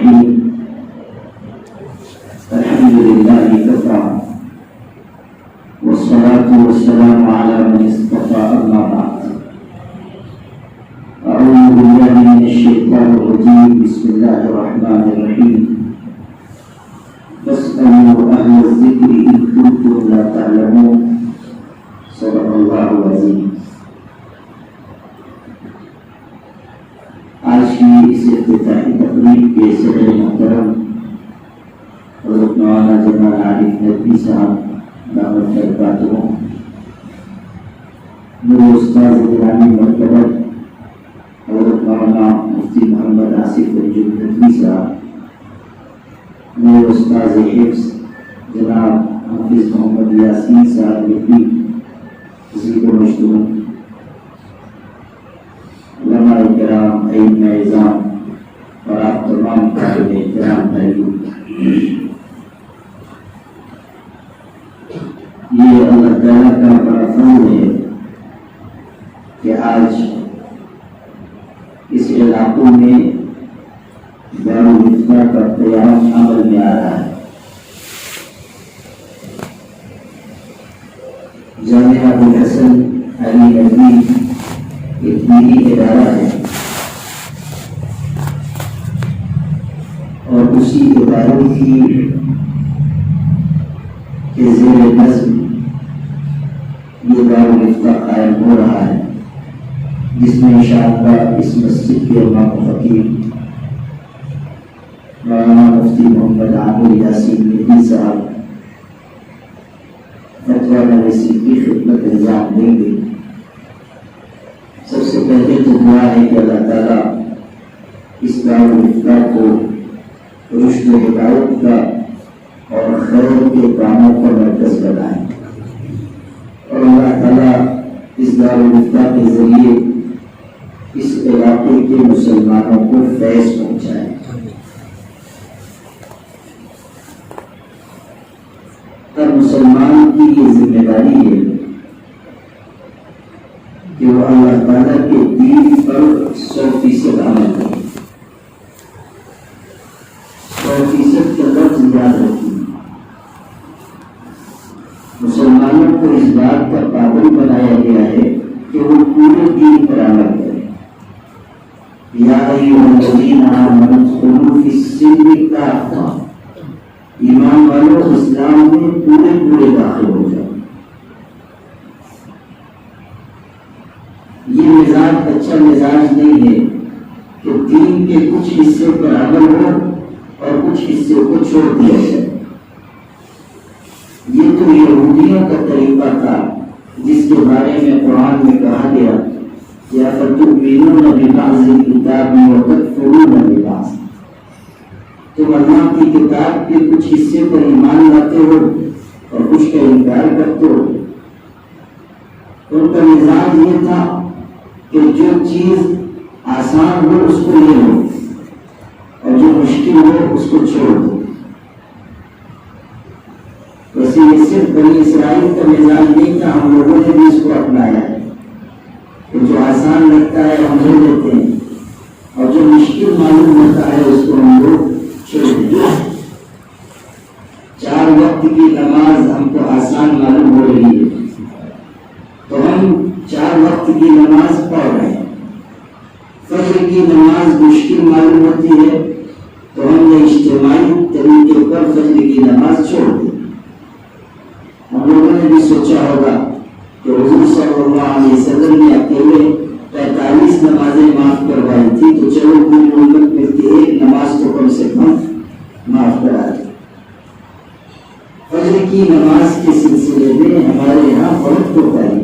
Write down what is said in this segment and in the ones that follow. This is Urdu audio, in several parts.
الرحيم الحمد لله كفى والصلاة والسلام على من اصطفى أما بعد أعوذ بالله من الشيطان الرجيم بسم الله الرحمن الرحيم فاسألوا أهل الذكر إن كنتم لا تعلمون صدق الله العظيم. آج کی اس افتتاحی تقریب کے صدر محترم حضرت مولانا جنرل عارف ندوی صاحب دعوت برکاتہ، میرے استاد گرامی مرتبہ حضرت مولانا مفتی محمد آصف ندوی صاحب، میرے استاد حفظ جناب حافظ محمد یاسین صاحب ندوی، اسی کو مشتمل علماء کرام، ائمہ اعظام اور آپ تمام طالب احترام بھائیوں، یہ اللہ تعالیٰ کا بڑا فضل ہے کہ آج اس علاقوں میں دارالفتہ کا قیام عمل میں آ رہا ہے. جامعہ ابوالحسن علی ندوی ایک دینی ادارہ ہے اور اسی اداروں کی کے زیر نظم یہ دارالفتہ قائم ہو رہا ہے، جس میں انشاءاللہ اس مسجد کے امام و خطیب مولانا مفتی محمد عامر یاسین ندوی صاحب فتویٰ نویسی کی خدمت انجام دیں گے. سب سے پہلے تو دعا ہے کہ اللہ تعالیٰ اس دارالفتہ کو رشد و ہدایت کا اور خیر کے کاموں کا مرکز بنائے، اور اللہ تعالیٰ اس دارالفتہ کے ذریعے اس علاقے کے مسلمانوں کو فیض پہنچائے. ہر مسلمان کی یہ ذمہ داری ہے کہ وہ اللہ تعالیٰ کے دین پر 100% عمل کرے، 100% کا لفظ یاد رکھیں. مسلمانوں کو اس بات کا پابند بنایا گیا ہے کہ وہ پورے دین پر عمل کرے. یا ایھا الذین آمنوا ادخلوا فی السلم کافۃ، ایمان والوں اسلام میں پورے داخل ہو جائیں. یہ مزاج اچھا مزاج نہیں ہے کہ دین کے کچھ حصے پر عمل ہو اور کچھ حصے کو چھوڑ دیا جائے. یہ تو یہودیوں کا طریقہ تھا جس کے بارے میں قرآن میں کہا گیا یا فتؤمنون ببعض الکتاب وتکفرون ببعض، تم اللہ کی کتاب کے کچھ حصے پر ایمان لاتے ہو اور کچھ کا انکار کرتے ہو. ان کا مزاج یہ تھا کہ جو چیز آسان ہو اس کو لے لو اور جو مشکل ہو اس کو چھوڑ دو. ویسے یہ صرف بنی اسرائیل کا مزاج نہیں تھا، ہم لوگوں نے بھی اس کو اپنایا ہے کہ جو آسان لگتا ہے ہم لے لیتے ہیں اور جو مشکل معلوم ہوتا ہے اس کو ہم لوگ چھوڑ دیتے ہیں. 4 وقت کی نماز ہم کو آسان معلوم ہو رہی ہے تو ہم 4 وقت کی نماز پڑھ رہے ہیں. فجر کی نماز مشکل معلوم ہوتی ہے تو ہم نے اجتماعی طریقے پر فجر کی نماز چھوڑ دی. ہم لوگوں نے بھی سوچا ہوگا کہ حضور صلی اللہ علیہ وسلم نے اکیلے 45 نمازیں معاف کروائی تھی، تو چلو پوری امت مل کے ایک نماز تو کم سے کم معاف کرا دی. فجر کی نماز کے سلسلے میں ہمارے یہاں فرق ہوتا ہے.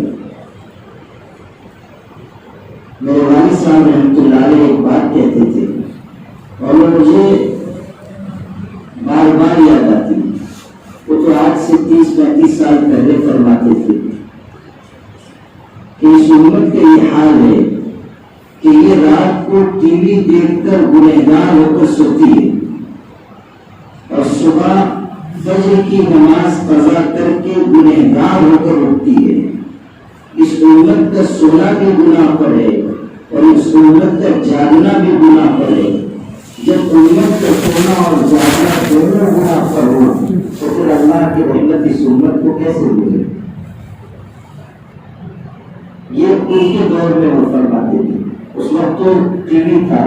میرے والد صاحب رحمۃ اللہ علیہ ایک بات کہتے تھے اور وہ مجھے بار بار یاد آتی. وہ تو آج سے 30-35 سال پہلے فرماتے تھے کہ اس امت کا یہ حال ہے کہ یہ رات کو ٹی وی دیکھ کر گنہگار ہو کر سوتی ہے اور صبح فجر کی نماز قضا کر کے گنہگار ہو کر اٹھتی ہے. اس امت کا سونا بھی گناہ پر ہے اور اس امت کا جاگنا بھی گناہ پر ہے. جب امت کا سونا اور جاگنا دونوں گنا پر ہو تو پھر اللہ کی رحمت اس امت کو کیسے ملے؟ یہ ان کے دور میں وہ فرماتے تھے. اس وقت تو ٹی وی تھا،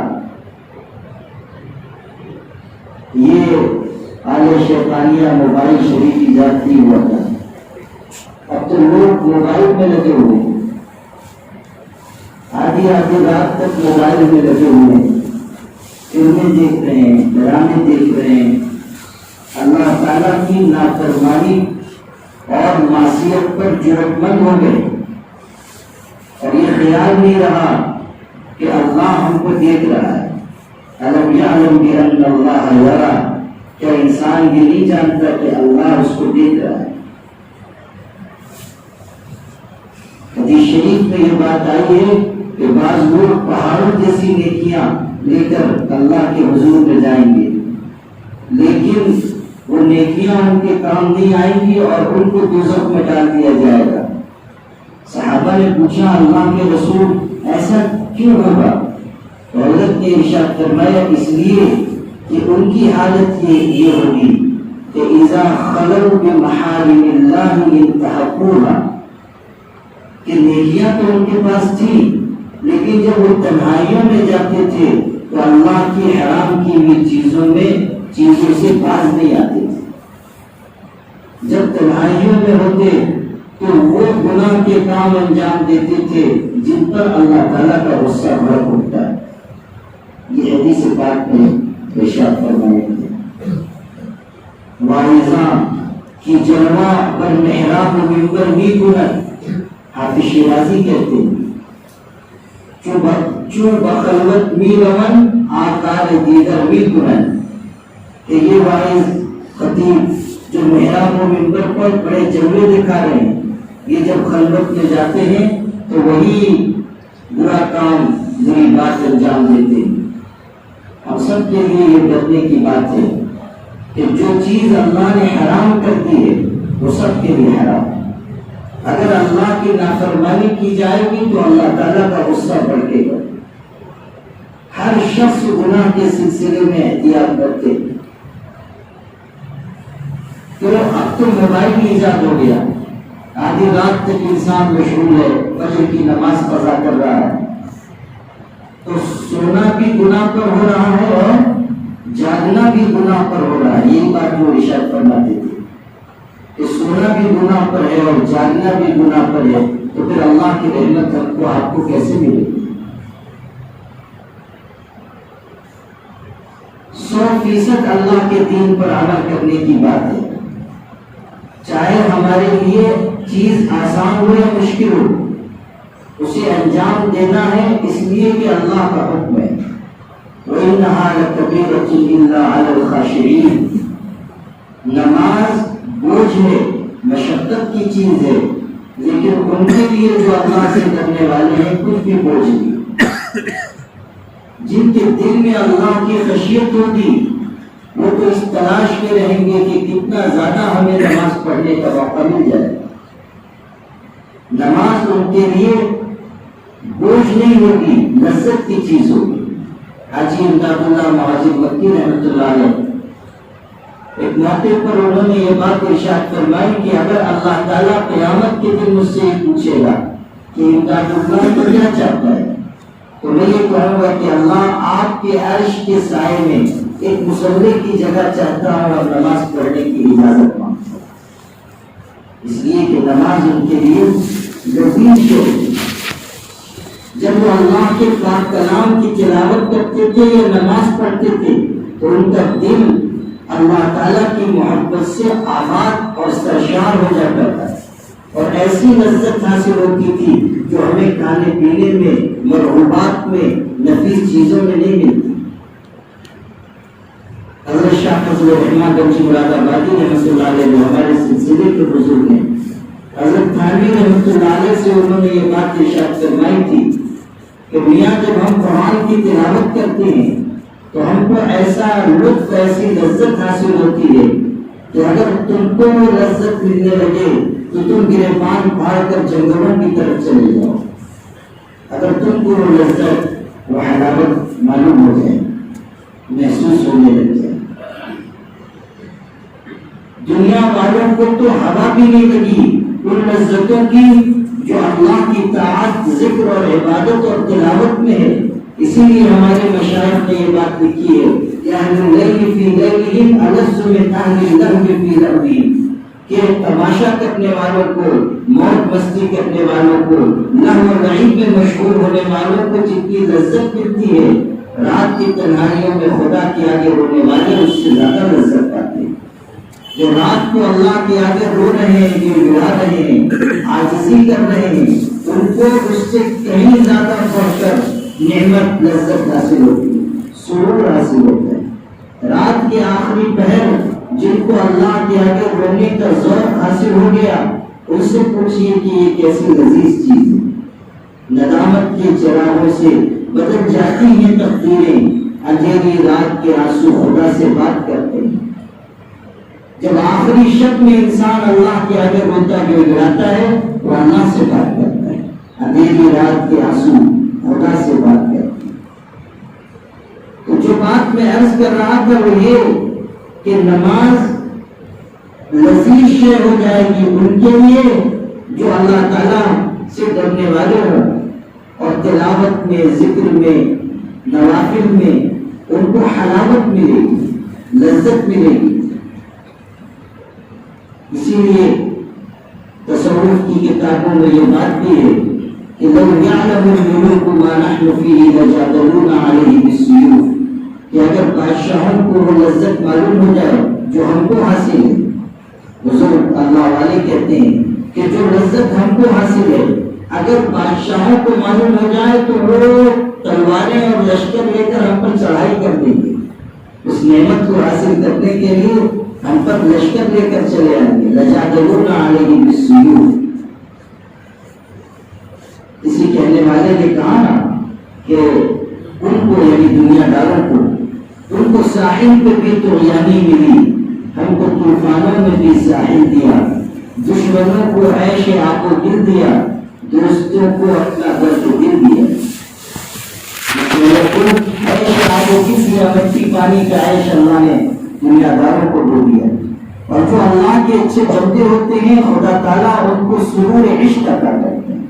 یہ آل شیطانیہ موبائل شریف ایجاد نہیں ہوا تھا. اب تو لوگ موبائل میں لگے ہوئے ہیں، آدھی رات تک موبائل میں لگے ہوئے ہیں، فلمیں دیکھ رہے ہیں، ڈرامے دیکھ رہے ہیں، اللہ تعالیٰ کی نافرمانی اور معصیت پر جرأتمند ہو گئے. اور یہ خیال نہیں رہا کہ اللہ ہم کو دیکھ رہا ہے. الم یعلم بأن اللہ یرا، کیا انسان یہ نہیں جانتا کہ اللہ اس کو دیکھ رہا ہے؟ حدیث شریف میں یہ بات آئی ہے کہ بعض لوگ پہاڑوں جیسی نیکیاں لے کر اللہ کے حضور میں جائیں گے، لیکن وہ نیکیاں ان کے کام نہیں آئیں گی اور ان کو دوزخ میں ڈال دیا جائے گا. صحابہ نے پوچھا اللہ کے رسول ایسا کیوں ہوگا؟ تو حضرت نے ارشاد فرمایا اس لیے کہ ان کی حالت یہ ہوگی کہ اذا خلوا بمحارم اللہ انتهكوها، کہ نیکیاں تو ان کے پاس تھی لیکن جب وہ تنہائیوں میں جاتے تھے تو اللہ کی حرام کی ہوئی چیزوں سے باز نہیں آتے تھے. جب تنہائیوں میں ہوتے تو وہ گناہ کے کام انجام دیتے تھے جن پر اللہ تعالیٰ کا غصہ بھڑک اٹھتا ہے. یہ حدیث پاک میں ارشاد فرمائے تھے. واعظاں کی جلوہ بر محراب و منبر بھی کند، حافظ شیرازی کہتے ہیں چون بخلوت می روان آکار دیگر می کنن، کہ یہ واعظ خطیب جو محراب و منبر پر بڑے جلوے دکھا رہے ہیں، یہ جب خلوت میں جاتے ہیں تو وہی برا کام بری بات انجام دیتے ہیں. ہم سب کے لیے یہ ڈرنے کی بات ہے کہ جو چیز اللہ نے حرام کر دی ہے وہ سب کے لیے حرام ہے. اگر اللہ کی نافرمانی کی جائے گی تو اللہ تعالیٰ کا غصہ بڑھے گا. ہر شخص گناہ کے سلسلے میں احتیاط کرتے. تو اب تو موبائل ایجاد ہو گیا، آدھی رات تک انسان مشغول ہے، فجر کی نماز قضا کر رہا ہے، تو سونا بھی گناہ پر ہو رہا ہے اور جاگنا بھی گناہ پر ہو رہا ہے. یہی بات جو ارشاد فرماتے تھے کہ سونا بھی گناہ پر ہے اور جاگنا بھی گناہ پر ہے، تو پھر اللہ کی رحمت ہم کو آپ کو کیسے ملے گی؟ 100% اللہ کے دین پر عمل کرنے کی بات ہے. چاہے ہمارے لیے چیز آسان ہو یا مشکل ہو، اسے انجام دینا ہے اس لیے کہ اللہ کا حکم ہے. وَإِنَّهَا لَكَبِيرَةٌ إِلَّا عَلَى الْخَاشِعِينَ، نماز بوجھ ہے، مشقت کی چیز ہے، لیکن ان کے لیے جو اللہ سے ڈرنے والے ہیں کچھ بھی بوجھ نہیں. جن کے دل میں اللہ کی خشیت ہوگی وہ تو اس تلاش میں رہیں گے کہ کتنا زیادہ ہمیں نماز پڑھنے کا موقع مل جائے. نماز ان کے لیے بوجھ نہیں ہوگی، لذت کی چیز ہوگی. حاجی امداد اللہ مہاجر مکی رحمۃ اللہ علیہ ایک موقع پر انہوں نے یہ بات ارشاد فرمائی کہ اگر اللہ تعالیٰ قیامت کے دن مجھ سے پوچھے گا کہ امداد اللہ تو کیا چاہتا ہے، تو میں یہ کہوں گا کہ اللہ آپ کے عرش کے سائے میں ایک مصلی کی جگہ چاہتا ہوں اور نماز پڑھنے کی اجازت مانگتا ہوں. اس لیے کہ نماز ان کے لیے لذیذ ہے. جب وہ اللہ کے پاک کلام کی تلاوت کرتے تھے یا نماز پڑھتے تھے تو ان کا دل اللہ تعالیٰ کی محبت سے آباد اور سرشار ہو جاتا تھا، اور ایسی لذت حاصل ہوتی تھی جو ہمیں کھانے پینے میں، مرغوبات میں، نفیس چیزوں میں نہیں ملتی. حضرت شاہ فضل الرحمن گنجی مراد آبادی رحمۃ اللہ علیہ جو ہمارے سلسلے کے بزرگ ہیں، حضرت تھانوی رحمۃ اللہ علیہ سے انہوں نے یہ بات ارشاد فرمائی تھی کہ میاں جب ہم قرآن کی تلاوت کرتے ہیں تو ہم کو ایسا لطف، ایسی لذت حاصل ہوتی ہے کہ اگر تم کو وہ لذت ملنے لگے تو تم گریبان پھاڑ کر جنگلوں کی طرف چلے جاؤ. اگر تم کو وہ لذت، وہ حلاوت معلوم ہو جائے. محسوس ہونے لگ جائے. دنیا والوں کو تو ہوا بھی نہیں لگی ان لذتوں کی جو اللہ کی طاعت، ذکر اور عبادت اور تلاوت میں ہے. اسی لیے ہمارے مشائخ نے یہ بات لکھی ہے کہ تماشا کرنے والوں کو، موت مستی کرنے والوں کو، لہو و لعب میں مشغول ہونے والوں کو جتنی لذت ملتی ہے، رات کی تنہائیوں میں خدا کے آگے رونے والے اس سے زیادہ لذت پاتے ہیں. جو رات کو اللہ کے آگے رو رہے ہیں، جو گڑا رہے ہیں، عاجزی کر رہے ہیں، ان کو اس سے کہیں زیادہ بڑھ کر نعمت، لذت حاصل ہوتی ہے، سرور حاصل ہوتا ہے. رات کے آخری پہر جن کو اللہ کے آگے رونے کا ذوق حاصل ہو گیا، ان سے پوچھئے کہ یہ کیسی لذیذ چیز ہے. ندامت کے چراغوں سے بدل جاتی ہیں تقدیریں، اندھیری رات کے آنسو خدا سے بات کرتے ہیں. جب آخری شب میں انسان اللہ کے آگے روتا جو گراتا ہے وہ اللہ سے بات کرتا ہے. اندھیری رات کے آنسو خدا سے بات کرتے ہیں. تو جو بات میں عرض کر رہا تھا وہ یہ کہ نماز لذیذ شے ہو جائے گی ان کے لیے جو اللہ تعالیٰ سے ڈرنے والے ہوں، اور تلاوت میں، ذکر میں، نوافل میں ان کو حلاوت ملے گی، لذت ملے گی. اسی لیے تصوف کی کتابوں میں یہ بات بھی ہے کہ لو یعلم الملوک ما نحن فیہ لجادلون علیہ بالسیوف، کہ اگر بادشاہوں کو وہ لذت معلوم ہو جائے جو ہم کو حاصل ہے. بزرگ اللہ والے کہتے ہیں کہ جو لذت ہم کو حاصل ہے اگر بادشاہوں کو معلوم ہو جائے تو وہ تلواریں اور لشکر لے کر ہم پر چڑھائی کر دیں گے. اس نعمت کو حاصل کرنے کے لیے ہم پر لشکر لے کر چلے آئیں گے. لجادلون علیہ بالسیوف. اسی کہنے والے نے کہا نا کہ ان کو یعنی دنیا داروں کو، ان کو ساحل پہ بھی طغیانی ملی، ہم کو طوفانوں میں بھی ساحل دیا، دشمنوں کو عیش آب و گل دیا، دوستوں کو اپنا درد و دل دیا. عیش آب و گل دیا، مٹی پانی کا عیش اللہ نے دنیا داروں کو دے دیا. اور جو اللہ کے اچھے بندے ہوتے ہیں خدا تعالیٰ ان کو سرور عشق عطا کرتے ہیں،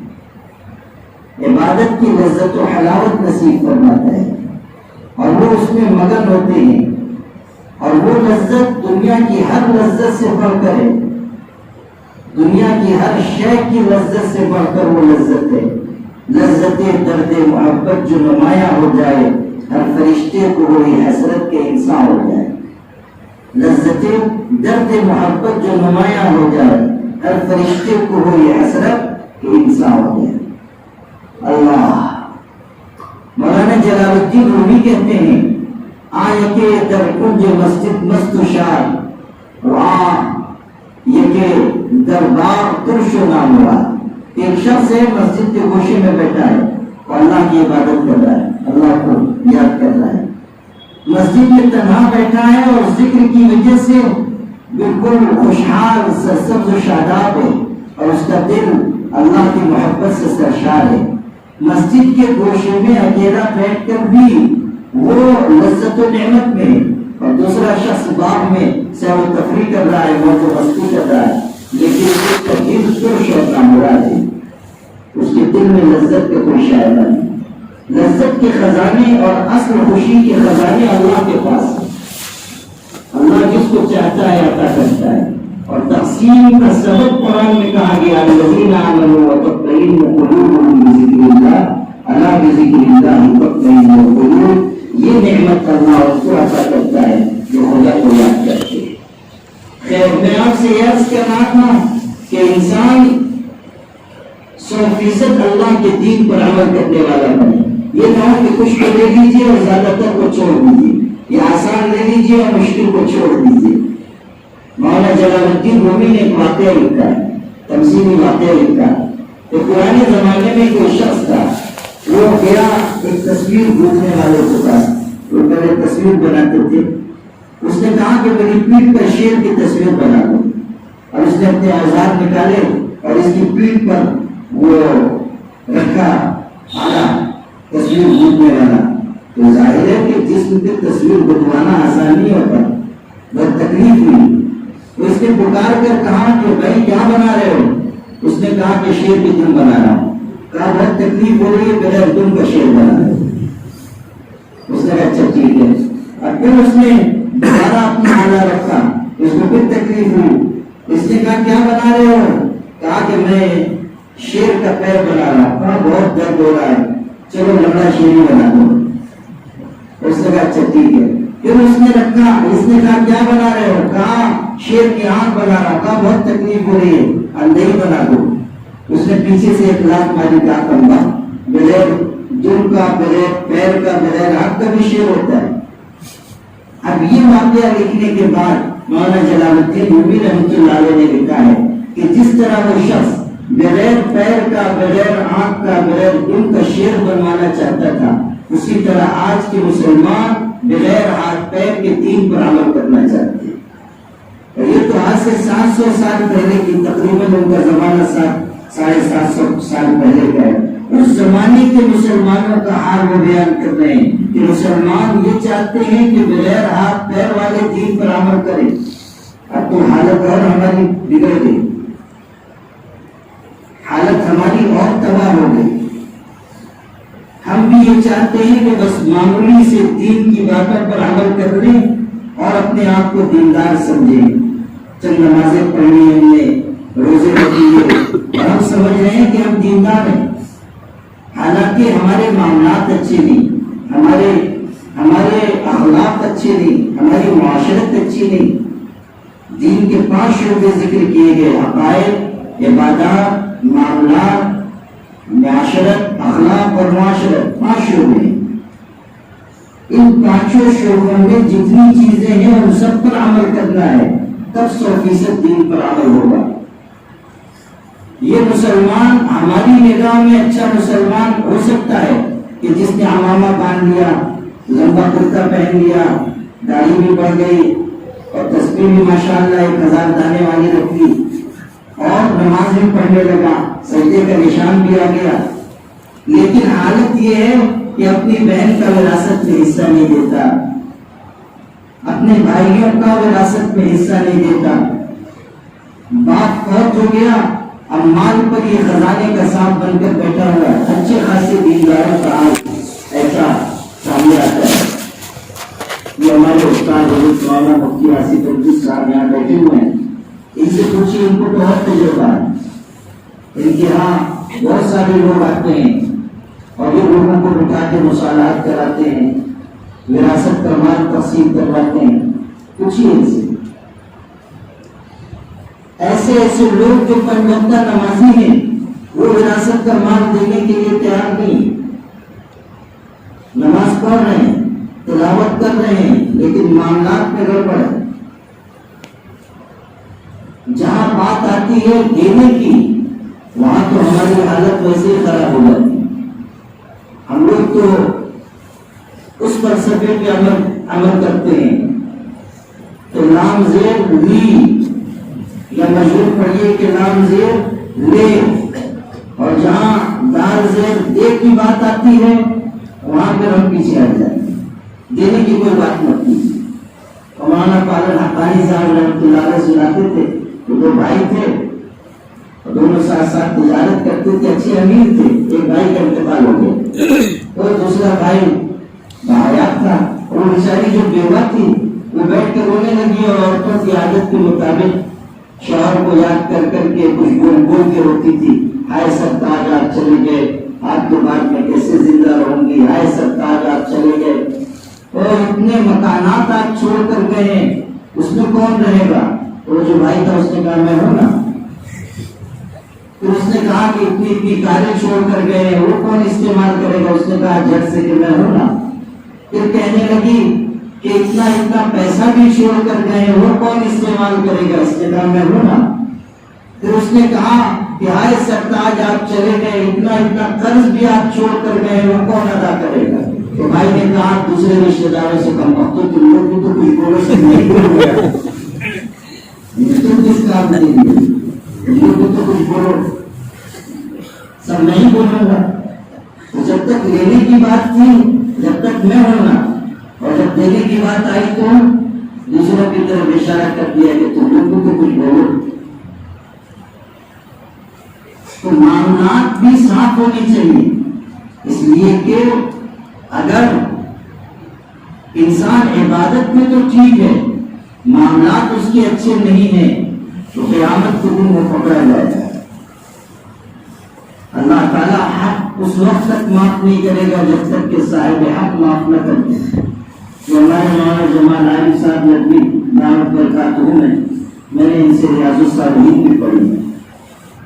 عبادت کی لذت و حلاوت نصیب فرماتا ہے، اور وہ اس میں مگن ہوتے ہیں. اور وہ لذت دنیا کی ہر لذت سے بڑھ کر ہے، دنیا کی ہر شے کی لذت سے بڑھ کر وہ لذت ہے. لذت درد محبت جو نمایاں ہو جائے، ہر فرشتے کو وہی حسرت کے انسان ہو جائے. لذت درد محبت جو نمایاں ہو جائے، ہر فرشتے کو وہی حسرت کے انسان ہو جائے. اللہ مولانا جلال الدین رومی کہتے ہیں آئے کے در کنج مسجد مست و شاد یہ دربار ترش و نامراد. ایک شخص ہے مسجد کے گوشے میں بیٹھا ہے اور اللہ کی عبادت کر رہا ہے، اللہ کو یاد کر رہا ہے، مسجد میں تنہا بیٹھا ہے اور ذکر کی وجہ سے بالکل خوشحال، سرسبز و شاداب ہے، اور اس کا دل اللہ کی محبت سے سرشار ہے. مسجد کے گوشے میں اکیلا بیٹھ کر بھی وہ لذت و نعمت میں ہے، اور دوسرا شخص باغ میں سیر و تفریح کر رہا ہے، موج و مستی کر رہا ہے، لیکن اس کا دل ترش اور نامراد ہے، اس کے دل میں لذت کا کوئی شائبہ نہیں. لذت کے خزانے اور اصل خوشی کے خزانے اللہ کے پاس ہیں. اللہ جس کو چاہتا ہے عطا کرتا ہے. اور تقسیم کا سبب قرآن میں کہا گیا الذین آمنوا وتطمئن قلوبهم بذکر اللہ، الا بذکر اللہ تطمئن القلوب. یہ نعمت اللہ اس کو عطا کرتا ہے جو خدا کو یاد کرتے ہیں. خیر میں آپ سے یہ عرض کر رہا تھا کہ انسان 100% اللہ کے دین پر عمل کرنے والا بنے. یہ نہ ہو کہ کچھ کو لے لیجیے اور زیادہ تر کو چھوڑ دیجیے، یا آسان لے لیجیے اور مشکل کو چھوڑ دیجیے. مولانا جلال الدین رومی نے ایک واقعہ لکھا ہے، تمثیلی واقعہ لکھا ہے کہ پرانے زمانے میں کوئی شخص تھا، وہ گیا ایک تصویر گھومنے والے کے پاس، وہ پہلے تصویر بناتے تھے. اس نے کہا کہ میری پیٹھ پر شیر کی تصویر بنا دو، اور اس نے اپنے اوزار نکالے اور اس کی پیٹھ پر وہ رکھا آلہ تصویر گھومنے والا. تو ظاہر ہے کہ جسم کی تصویر بنوانا آسان نہیں ہوتا، بہت تکلیف ہوئی۔ تو اس نے پکار کر کہا کہ بھائی کیا بنا رہے ہو؟ اس نے کہا کہ شیر کی دم بنا رہا ہوں۔ کہا بہت تکلیف ہو رہی ہے، بغیر دم کا شیر بنا رہے ہو۔ اس نے کہا اچھا ٹھیک ہے۔ اور پھر اس نے دوبارہ اپنا آلہ رکھا، اس کو پھر تکلیف ہوئی۔ اس نے کہا کیا بنا رہے ہو؟ کہا کہ میں شیر کا پیر بنا رہا ہوں۔ کہا بہت درد ہو رہا ہے، چلو لمڑا شیر ہی بنا دو۔ اس نے کہا اچھا ٹھیک ہے۔ پھر اس نے رکھا، اس نے کہا کیا بنا رہے ہو؟ کہا شیر کی آنکھ بنا رہا ہوں۔ کہا بہت تکلیف ہو رہی ہے، اندھے ہی بنا دو۔ اس نے پیچھے سے 1 لاکھ ماری کا کمبا، بغیر دم کا، بغیر پیر کا، بغیر آنکھ کا بھی شیر ہوتا ہے۔ اب یہ واقعہ لکھنے کے بعد مولانا جلال الدین رومی رحمۃ اللہ علیہ نے لکھا ہے کہ جس طرح وہ شخص بغیر پیر کا، بغیر آنکھ کا، بغیر دم کا شیر بنوانا چاہتا تھا، اسی طرح آج کے مسلمان بغیر ہاتھ پیر کے دین پر عمل کرنا چاہتے ہیں۔ اور یہ تو آج سے 700 سال پہلے کی، تقریباً ان کا زمانہ 750 سال پہلے کا ہے۔ اس زمانے کے مسلمانوں کا حال وہ بیان کر رہے ہیں کہ مسلمان یہ چاہتے ہیں کہ بغیر ہاتھ پیر والے دین پر عمل کریں۔ اب تو حالت اور ہماری بگڑ گئی، حالت ہماری اور تباہ ہو گئی۔ ہم بھی یہ چاہتے ہیں کہ بس معمولی سے دین کی باتوں پر عمل کر لیں اور اپنے آپ کو دیندار سمجھیں، چند نمازیں پڑھنی ہیں، ہم نے روزے رکھیے اور ہم سمجھ رہے ہیں کہ ہم دیندار ہیں، حالانکہ ہمارے معاملات اچھے نہیں، ہمارے اخلاق اچھے نہیں، ہماری معاشرت اچھی نہیں۔ دین کے 5 شعبے ذکر کیے گئے، عقائد، عبادات، معاملات، معاشرت، اخلاق اور معاشرت، 5 شعبے۔ ان 5 شعبوں میں جتنی چیزیں ہیں ان سب پر عمل کرنا ہے، تب 100% دین پر عمل ہوگا۔ یہ مسلمان ہماری نگاہ میں اچھا مسلمان ہو سکتا ہے کہ جس نے عمامہ باندھ لیا، لمبا کرتا پہن لیا، داڑھی بھی بڑھ گئی اور تسبیح بھی ماشاءاللہ 1000 دانے والی رکھ لی اور نماز بھی پڑھنے لگا، سجدے کا نشان بھی آ گیا، لیکن حالت یہ ہے کہ اپنی بہن کا وراثت میں حصہ نہیں دیتا، اپنے بھائیوں کا وراثت میں حصہ نہیں دیتا، باپ فوت ہو گیا، اب مال پر یہ خزانے کا سانپ بن کر بیٹھا ہوا ہے۔ اچھے خاصے دینداروں کا حال ایسا سامنے آتا ہے۔ یہ ہمارے استاد حضرت مولانا مفتی آصف الدین صاحب یہاں بیٹھے ہوئے ہیں، ان سے پوچھیے، ان کو بہت تجربہ ہے، ان کے ہاں بہت سارے لوگ آتے ہیں اور یہ لوگوں کو بٹھا کے مصالحات کراتے ہیں، وراثت کا مال تقسیم کرواتے ہیں۔ پوچھیے ان سے، ایسے لوگ جو پنجوختہ نمازی ہیں وہ وراثت کا مال دینے کے لیے تیار نہیں، نماز پڑھ رہے ہیں، تلاوت کر رہے ہیں، لیکن معاملات میں گڑبڑ ہے۔ جہاں بات آتی ہے دینے کی، وہاں تو ہماری حالت ویسے ہی خراب ہو جاتی ہے۔ ہم لوگ تو اس فلسفے پہ عمل کرتے ہیں تو لام زیر لی یا مجبور پڑھیے کہ لام زیر لے، اور جہاں دال زیر دے کی بات آتی ہے وہاں پہ ہم پیچھے ہٹ جاتے ہیں، دینے کی کوئی بات مت کیجیے۔ مولانا پالن حقانی صاحب رحمۃ اللہ علیہ سناتے تھے کہ 2 بھائی تھے، دونوں ساتھ ساتھ تجارت کرتے تھے، اچھے امیر تھے، ایک بھائی کا انتقال ہو گیا اور دوسرا بھائی باحیات تھا، اور وہ بیچاری جو بیوہ تھی وہ بیٹھ کے رونے لگی اور عورتوں کی عادت کے مطابق شوہر کو یاد کر کر کے کچھ بول بول کے روتی تھی، ہائے سرتاج آپ چلے گئے، آپ کے بعد میں کیسے زندہ رہوں گی، ہائے سرتاج آپ چلے گئے، اور اتنے مکانات آپ چھوڑ کر گئے ہیں، اس میں کون رہے گا؟ تو جو بھائی تھا اس نے کہا میں ہوں نا۔ پھر اس نے کہا کہ اتنی کاریں چھوڑ کر گئے ہیں، وہ کون استعمال کرے گا؟ اس نے کہا جھٹ سے کہ میں ہوں نا۔ پھر کہنے لگی کہ اتنا پیسہ بھی چھوڑ کر گئے ہیں، وہ کون استعمال کرے گا؟ اس نے کہا میں ہوں نا۔ پھر اس نے کہا کہ ہائے سرتاج آپ چلے گئے، اتنا قرض بھی آپ چھوڑ کر گئے ہیں، وہ کون ادا کرے گا؟ تو بھائی نے کہا دوسرے رشتے داروں سے کم وقت تو تم لوگ بھی تو کچھ بولو، سے نہیں بول گیا، تم کس کام نہیں دیے، تم لوگ تو کچھ بولو، سب نہیں بولوں گا۔ تو جب تک لینے کی بات تھی جب تک میں ہوں نا، اور جب دینے کی بات آئی تو دوسروں کی طرف اشارہ کر دیا کہ تم لوگوں کو کچھ بولو. تو معاملات بھی صاف ہونے چاہیے، اس لیے کہ اگر انسان عبادت میں تو ٹھیک ہے، معاملات اس کے اچھے نہیں ہیں تو قیامت کے دن وہ پکڑا جائے گا. اللہ تعالیٰ حق اس وقت تک معاف نہیں کرے گا جب تک کہ صاحب حق معاف نہ کرتے. جو ہمارے مولانا جمال عالم صاحب ندوی دعوت برکاتہ میں نے ان سے ریاض الصالحین بھی پڑھی ہے.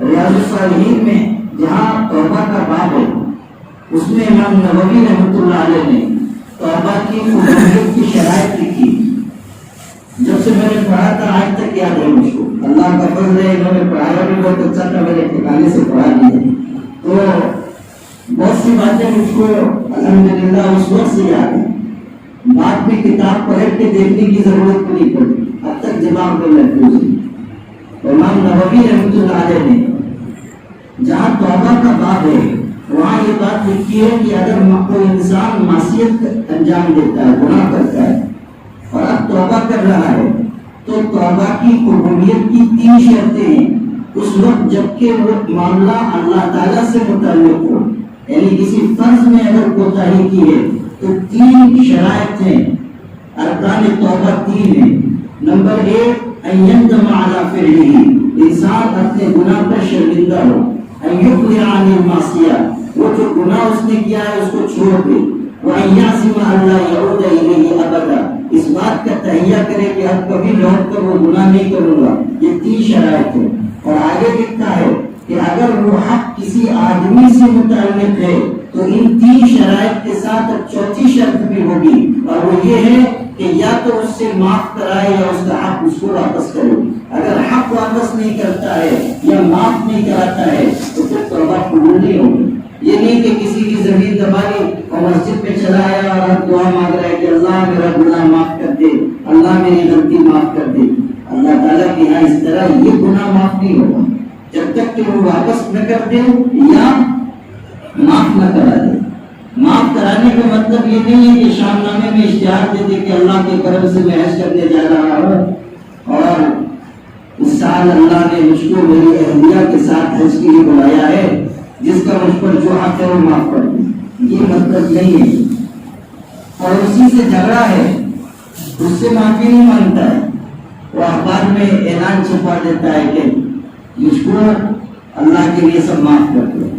ریاض الصالحین میں جہاں توبہ کا باب ہے اس میں امام نووی رحمۃ اللہ علیہ نے توبہ کی قبولیت کی شرائط لکھی. جب سے میں نے پڑھا تھا آج تک یاد ہے مجھ کو. اللہ کا فضل ہے، انہوں نے پڑھایا بھی بہت اچھا تھا، میرے ٹھکانے سے پڑھا دیا. تو بہت سی باتیں مجھ کو الحمدللہ اس وقت سے یاد ہیں. بات بھی کتاب پلٹ کے دیکھنے کی ضرورت نہیں پڑی، اب تک دماغ میں محفوظ ہے. امام نووی رحمۃ اللہ علیہ نے جہاں توبہ کا باب ہے وہاں یہ بات لکھی ہے کہ اگر کوئی انسان معصیت انجام دیتا ہے، گناہ کرتا ہے اور اب توبہ کر رہا ہے تو توبہ کی قبولیت کی 3 شرطیں ہیں. اس وقت جبکہ وہ معاملہ اللہ تعالیٰ سے متعلق ہو، یعنی کسی فرض میں اگر کوتاہی کی ہے تو 3 شرائط ہیں. ارکان توبہ 3 ہیں. نمبر 1 ان یندم علی فعلہ، انسان اپنے گناہ پر شرمندہ ہو. ان یقلع عن المعصیہ، وہ جو گناہ اس نے کیا ہے اس کو چھوڑ دے. وان یعزم الا یعود الیہ ابدا، اس بات کا تہیہ کرے کہ اب کبھی لوٹ کر وہ گناہ نہیں کروں گا. یہ 3 شرائط ہیں. اور آگے لکھتا ہے کہ اگر وہ حق کسی آدمی سے متعلق ہے تو ان 3 شرائط کے ساتھ اب 4تھی شرط بھی ہوگی، اور وہ یہ ہے کہ یا تو اس سے معاف کرائے یا اس کا حق اس کو واپس کرے. اگر حق واپس نہیں کرتا ہے یا معاف نہیں کراتا ہے تو پھر توبہ قبول نہیں ہوگی. یہ نہیں کہ کسی کی زمین دبانی اور مسجد پہ چلا آیا اور دعا مانگ رہا ہے کہ اللہ میرا گناہ معاف کر دے، اللہ میری غلطی معاف کر دے. اللہ تعالیٰ کے یہاں اس طرح یہ گناہ معاف نہیں ہوگا جب تک کہ وہ واپس نہ کر دے یا معاف نہ کرا دے. معاف کرانے کا مطلب یہ نہیں ہے کہ شام نامے میں اشتہار دے دے کہ اللہ کے کرم سے میں حج کرنے جا رہا ہوں اور اس سال اللہ نے مجھ کو میری اہلیہ کے ساتھ حج کے لیے بلایا ہے، جس کا مجھ پر جو حق ہے وہ معاف کر دے. یہ مطلب نہیں ہے. اور اسی سے جھگڑا ہے، اس سے معافی نہیں مانگتا ہے، وہ اخبار میں اعلان چھپا دیتا ہے کہ مجھ کو اللہ کے لیے سب معاف کر دو.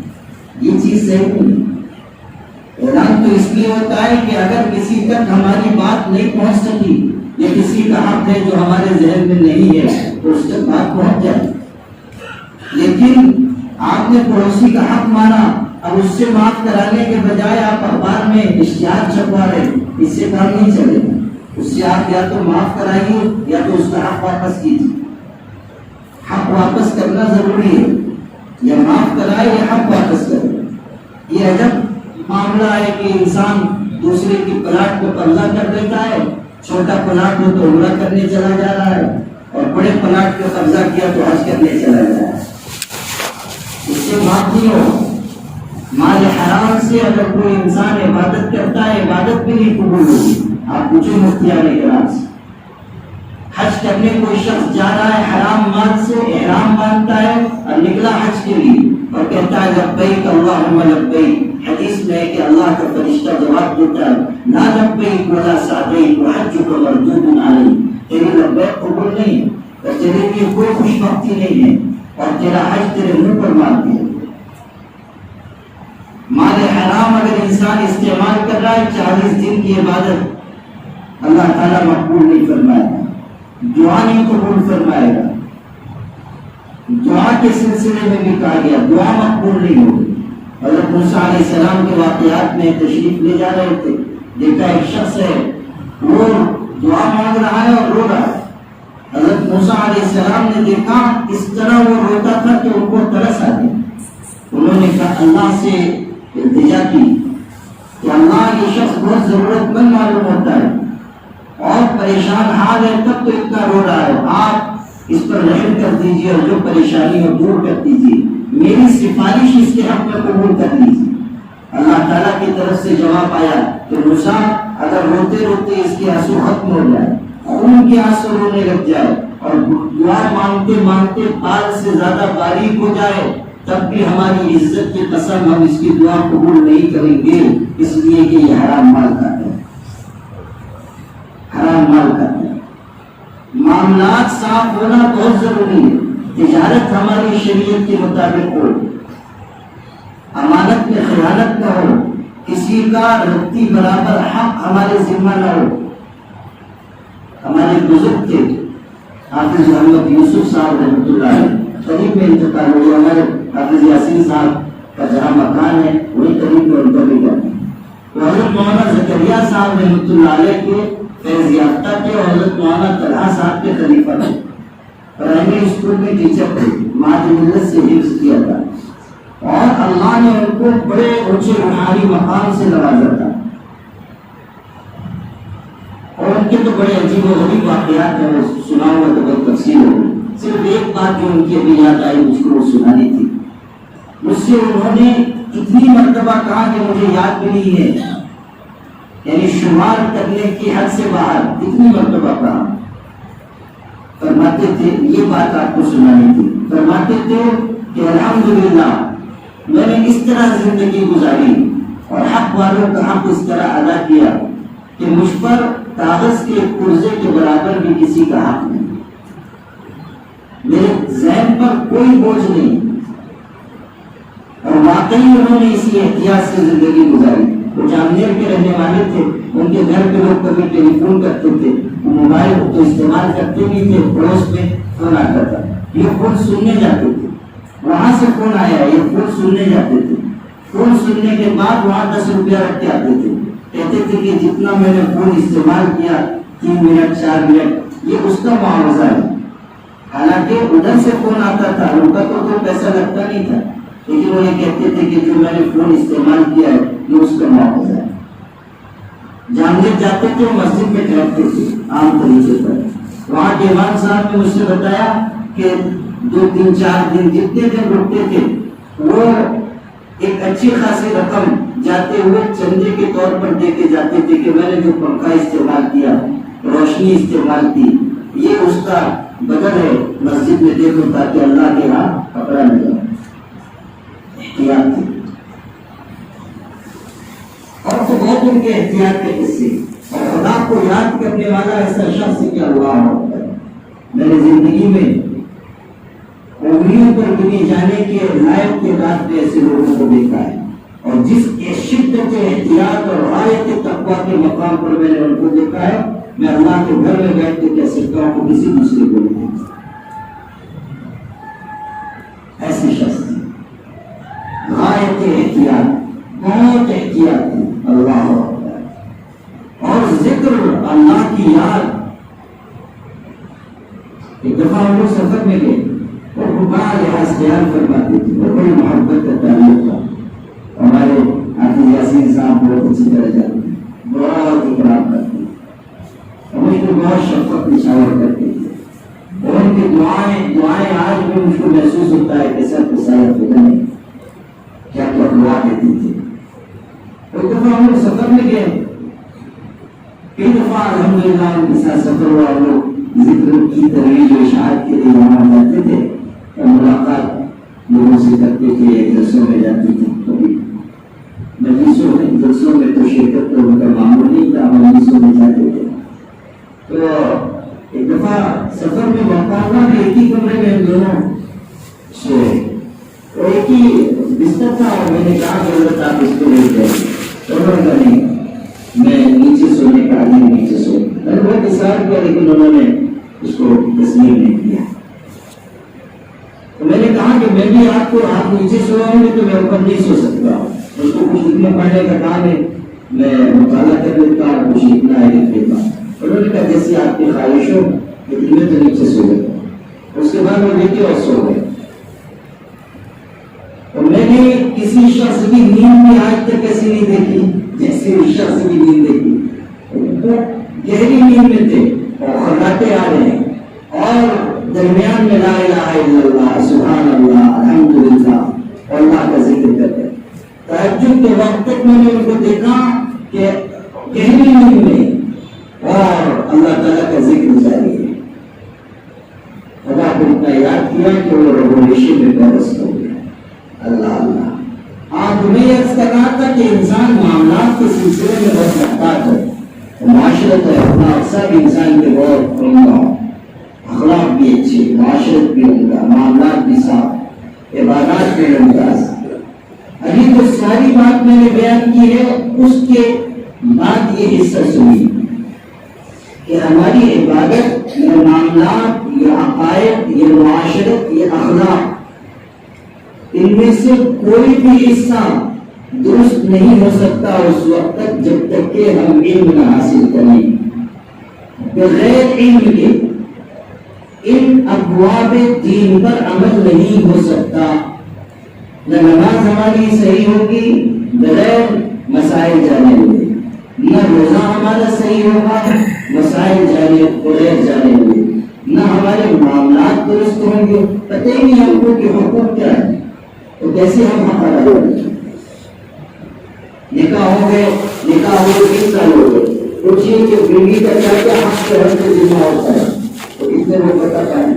یہ چیز صحیح نہیں. اعلان تو اس لیے ہوتا ہے کہ اگر کسی تک ہماری بات نہیں پہنچ سکی یا کسی کا حق ہے جو ہمارے ذہن میں نہیں ہے تو اس تک بات پہنچ جائے. لیکن آپ نے پڑوسی کا حق مانا، اب اس سے معاف کرانے کے بجائے آپ اخبار میں اشتہار چھپوا رہے، اس سے کام نہیں چلے گا. اس سے آپ یا تو معاف کرائیے یا تو اس کا حق واپس کیجیے. حق واپس کرنا ضروری ہے، یا معاف کرائے یا حق واپس کرے. یہ عجب معاملہ ہے کہ انسان دوسرے کی پلاٹ کو قبضہ کر دیتا ہے. چھوٹا پلاٹ ہو تو عمرہ کرنے چلا جا رہا ہے اور بڑے پلاٹ کو قبضہ کیا تو حج کرنے چلا جا رہا ہے. اس سے معاف نہیں ہو. مال حرام سے اگر کوئی انسان عبادت کرتا ہے عبادت بھی نہیں قبول ہوگی. آپ پوچھو مفتیان کرام سے، حج کرنے کوئی شخص جا رہا ہے حرام مال سے، احرام باندھتا ہے اور نکلا حج کے لیے اور کہتا ہے لبیک اللہم لبیک. حدیث میں ہے کہ اللہ کا فرشتہ جواب دیتا ہے لا لبیک ولا سعدیک وحجک مردود علیک. تیری لبیک قبول نہیں ہے اور تیرے لیے کوئی خوش بختی نہیں ہے اور تیرا حج تیرے منہ پر مار دیا. مال حرام اگر انسان استعمال کر رہا ہے 40 دن کی عبادت اللہ تعالیٰ مقبول نہیں فرمائے گا، دعا نہیں قبول فرمائے گا. دعا کے سلسلے میں بھی کہا گیا دعا مقبول نہیں ہوگی. حضرت موسیٰ علیہ السلام کے واقعات میں تشریف لے جا رہے تھے، دیکھا ایک شخص ہے وہ دعا مانگ رہا ہے اور رو رہا ہے. حضرت موسیٰ علیہ السلام نے دیکھا اس طرح وہ روتا تھا کہ ان کو ترس آ گئی. انہوں نے کہا اللہ سے التجا کی کہ اللہ یہ شخص بہت ضرورت مند معلوم ہوتا ہے اور پریشان حال ہے تب تو اتنا رو رہا ہے، آپ اس پر رحم کر دیجیے اور جو پریشانی ہو دور کر دیجیے. میری سفارش اس کے حق میں قبول کر لیجیے. اللہ تعالیٰ کی طرف سے جواب آیا کہ موسیٰ اگر روتے روتے اس کے آنسو ختم ہو جائے، خون کے آنسو رونے لگ جائے اور دعا مانگتے مانگتے بال سے زیادہ باریک ہو جائے، تب بھی ہماری عزت کی قسم ہم اس کی دعا قبول نہیں کریں گے، اس لیے کہ یہ حرام مال کھاتے ہیں، حرام مال کھاتے ہیں۔ معاملات صاف ہونا بہت ضروری ہے۔ تجارت ہماری شریعت کے مطابق ہو، امانت میں خیانت نہ ہو، کسی کا رتی برابر حق ہمارے ذمہ نہ ہو۔ ہمارے بزرگ تھے حافظ محمد یوسف صاحب رحمۃ اللہ علیہ، قریب میں انتقال ہوئے، ہمارے حافظ یاسین صاحب کا جہاں مکان ہے وہی قریب میں ان کا بھی گھر ہے۔ تو حضرت مولانا زکریا صاحب رحمۃ اللہ علیہ کے فیض یافتہ کے اور حضرت مولانا طلحہ صاحب کے خلیفہ تھے، پرائمری اسکول میں ٹیچر تھے، ماج ملت سے حفظ کیا تھا اور اللہ نے ان کو بڑے اونچے روحانی مقام سے نوازا تھا۔ اور ان کے تو بڑے عجیب و غریب واقعات ہیں، سناؤں گا تو بہت تفصیل ہوگی۔ صرف ایک بات جو ان کی ابھی یاد آئی مجھ کو وہ سنانی تھی۔ مجھ سے انہوں نے اتنی مرتبہ کہا کہ مجھے یاد بھی نہیں ہے، یعنی شمار کرنے کی حد سے باہر اتنی مرتبہ کہا۔ فرماتے تھے، یہ بات آپ کو سنانی تھی، فرماتے تھے کہ الحمدللہ میں نے اس طرح زندگی گزاری اور حق والوں کا حق اس طرح ادا کیا کہ مجھ پر کاغذ کے پرزے کے برابر بھی کسی کا حق نہیں، میرے ذہن پر کوئی بوجھ نہیں۔ اور واقعی انہوں نے اسی احتیاط سے زندگی گزاری۔ وہ جامنیر کے رہنے والے تھے، ان کے گھر پہ لوگ کبھی ٹیلی فون کرتے تھے، موبائل تو استعمال کرتے نہیں تھے، پڑوس میں فون آتا تھا، یہ فون سننے جاتے تھے، وہاں سے فون آیا، یہ فون سننے جاتے تھے، فون سننے کے بعد وہاں 10 روپیہ رکھ کے آتے تھے، کہتے تھے کہ جتنا میں نے فون استعمال کیا 3 منٹ 4 منٹ یہ اس کا معاوضہ ہے۔ حالانکہ ادھر سے فون آتا تھا، ان کا تو پیسہ لگتا نہیں تھا، لیکن وہ یہ کہتے تھے کہ جو میں نے فون استعمال کیا ہے یہ اس کا معاوضہ ہے۔ جامنے جاتے تھے، مسجد میں ٹھہرتے تھے عام طریقے پر، وہاں کے امام صاحب نے مجھ سے بتایا کہ 2 3 4 دن جتنے دن رکتے تھے وہ ایک اچھی خاصی رقم جاتے ہوئے چندے کے طور پر دے کے جاتے تھے کہ میں نے جو پنکھا استعمال کیا، روشنی استعمال کی، یہ اس کا بدل ہے، مسجد میں دیکھو تاکہ اللہ کے ہاں پکڑا نہ جائے۔ احتیاط تھی، اور تو بہت ان کے احتیاط کے قصے، اور خدا کو یاد کرنے والا ایسا شخص کیا ہوا ہوتا ہے۔ میں نے زندگی میں انگلیوں پر گنے جانے کے لائق تعداد میں ایسے لوگوں کو دیکھا ہے، اور جس شدت احتیاط اور غایت تقویٰ کے مقام پر میں نے ان کو دیکھا ہے، میں اللہ کے گھر میں بیٹھ کے کہہ سکتا ہوں کہ کسی دوسرے کو نہیں۔ ایسے شخص غایت احتیاط، بہت احتیاط تھی، اللہ اور ذکر اللہ کی یاد۔ ایک دفعہ ہم لوگ سفر میں گئے اور بڑا لحاظ خیال فرماتے تھے اور بڑی محبت کا تعلق تھا، ہمارے حافظ یاسین صاحب بہت اچھی طرح جانتے ہیں، بہت اکرام کرتے ہیں، اور مجھ کو بہت شفقت نشاور کرتے تھے، اور ان کی دعائیں آج بھی مجھ کو محسوس ہوتا ہے کہ سب کے سایہ پیدا نہیں کیا کیا دعا دیتی تھی۔ ایک دفعہ ہم لوگ سفر میں گئے، کئی دفعہ الحمدللہ ان کے ساتھ سفر ہوا، ہم لوگ ذکر کی ترویج و اشاعت کے لیے وہاں جاتے تھے اور ملاقات لوگوں سے کرتے تھے، جلسوں میں جاتے تھے، کبھی مجلسوں میں، جلسوں میں تو شرکت تو ان کا معمول نہیں تھا، مجلسوں میں جاتے تھے۔ تو ایک دفعہ سفر میں موقع ہوا کہ ایک ہی کمرے میں ہم دونوں سوئے، اور ایک ہی بستر تھا، اور میں نے کہا کہ حضرت آپ اس کو لے جائیں، انہوں نے نہیں، میں نیچے سونے کا آدمی نیچے سو، میں نے بہت اصرار کیا لیکن انہوں نے اس کو تسلیم نہیں کیا۔ تو میں نے کہا کہ میں بھی آپ کو، آپ نیچے سوؤں گے تو میں اوپر نہیں سو سکتا، اس کو کچھ لکھنے پڑھنے کا کام ہے، میں مطالعہ کر لیتا ہوں، کچھ لکھنا ہے لکھ لیتا ہوں۔ انہوں نے کہا جیسی آپ کی خواہش ہو، لیکن میں تو نیچے سو گیا۔ اس کے بعد وہ دیکھے اور سو گئے۔ اور میں نے کسی شخص کی نیند بھی آج تک ایسی نہیں دیکھی جیسے اس شخص کی نیند دیکھی، تو گہری نیند میں تھے اور خراٹے آ رہے ہیں، اور درمیان میں لا الہ الا اللہ، سبحان اللہ، الحمدللہ، اور اللہ کا ذکر کرتے ہیں۔ تہجد کے وقت تک میں نے ان کو دیکھا کہ کہیں نہیں میں اور اللہ تعالیٰ کا ذکر جاری ہے. خدا کو اتنا یاد کیا کہ وہ ریولیوشن میں پیرس ہو گیا. اللہ اللہ. آج میں عرض کر رہا تھا کہ انسان معاملات کے سلسلے میں بہت محتاط ہے. معاشرت ہے اپنا اکثر انسان کے بہت عمدہ ہو، اخلاق بھی اچھے، معاشرت بھی عمدہ، معاملات بھی صاف، عبادات بھی ممتاز. ابھی تو ساری بات میں نے بیان کی ہے، اس کے بعد یہ حصہ سنی کہ ہماری عبادت، یہ معاملات، یہ عقائد، یہ معاشرت، یہ اخلاق، ان میں سے کوئی بھی حصہ درست نہیں ہو سکتا اس وقت تک جب تک کہ ہم علم نہ حاصل کریں. بغیر علم کے ان ابواب دین پر عمل نہیں ہو سکتا. نہ نماز ہماری صحیح ہوگی بغیر مسائل جانے ہوئے، نہ روزہ ہمارا صحیح ہوگا مسائل جانے بغیر جانے ہوئے، نہ ہمارے معاملات درست ہوں گے. پتہ ہی نہیں ہم کو کہ حکم کیا ہے تو کیسے ہم حق ادا کریں گے. نکاح ہو گئے، نکاح ہوئے 20 سال ہو گئے، پوچھیے کہ بیوی کا کیا کیا حق ہے، ہم سے ذمہ ہوتا ہے تو اتنے لوگ بتا پائیں.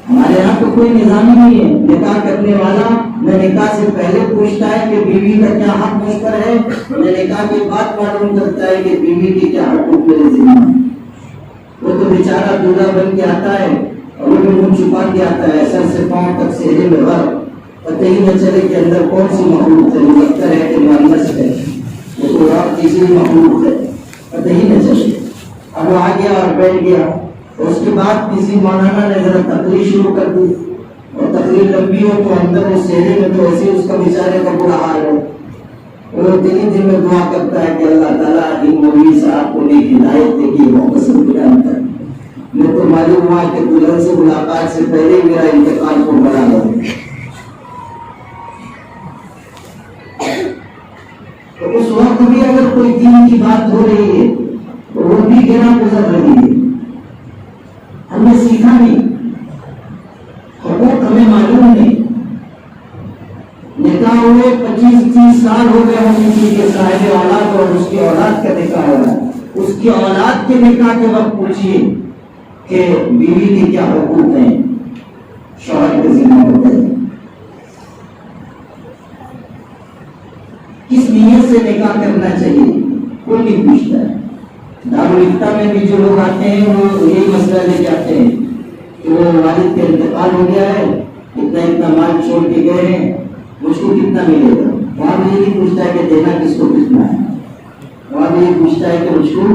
ہمارے یہاں تو کوئی نظام نہیں ہے. نکاح کرنے والا نہ نکاح سے پہلے پوچھتا ہے کہ بیوی کا کیا حق مجھ پر ہے، نہ نکاح کے بعد معلوم کرتا ہے کہ بیوی کی کیا حقوق میرے ذمہ ہے. وہ تو بیچارہ دولہا بن کے آتا ہے اور وہ منہ چھپا کے آتا ہے، سر سے پاؤں تک سہرے میں غرق، پتہ ہی نہ چلے کہ اندر کون سی مخلوق ہے. لگتا ہے کہ مؤنث ہے، وہ تو آپ کسی مخلوق ہے، پتہ ہی نہ چلے. اب وہ آ گیا اور بیٹھ گیا. اس کے بعد کسی مولانا نے ذرا تقریر شروع کر دی اور تقریر لمبی ہو تو اندر اس چہرے میں تو ایسے اس کا بیچارے کا برا حال ہے. وہ دل میں دعا کرتا ہے کہ اللہ تعالیٰ ان مولوی صاحب کو نیک ہدایت دے کہ وہ قسم بیان کرے. میں تو معلوم ہوا کہ دلہن سے ملاقات سے پہلے میرا انتقال کو بنا لو. تو اس وقت بھی اگر کوئی دین کی بات ہو رہی ہے تو وہ بھی گنا گزر رہی ہے. ہم نے سیکھا نہیں، حقوق ہمیں معلوم نہیں. نکاح ہوئے 25-30 سال ہو گئے ہم کسی کے صاحب اولاد اور اس کی اولاد کا نکاح ہو رہا ہے. اس کی اولاد کے نکاح کے وقت پوچھیے کہ بیوی کے کیا حقوق ہیں، شوہر کے ذمہ ہوتے ہیں. کس نیت سے نکاح کرنا چاہیے کوئی نہیں پوچھتا ہے. دارالفتہ میں بھی جو لوگ آتے ہیں وہ یہی مسئلہ لے کے آتے ہیں کہ وہ والد کا انتقال ہو گیا ہے، اتنا اتنا مال چھوڑ کے گئے ہیں، مجھ کو کتنا ملے گا. وہاں بھی یہ نہیں پوچھتا ہے کہ دینا کس کو کتنا ہے، وہاں بھی یہ پوچھتا ہے کہ مجھ کو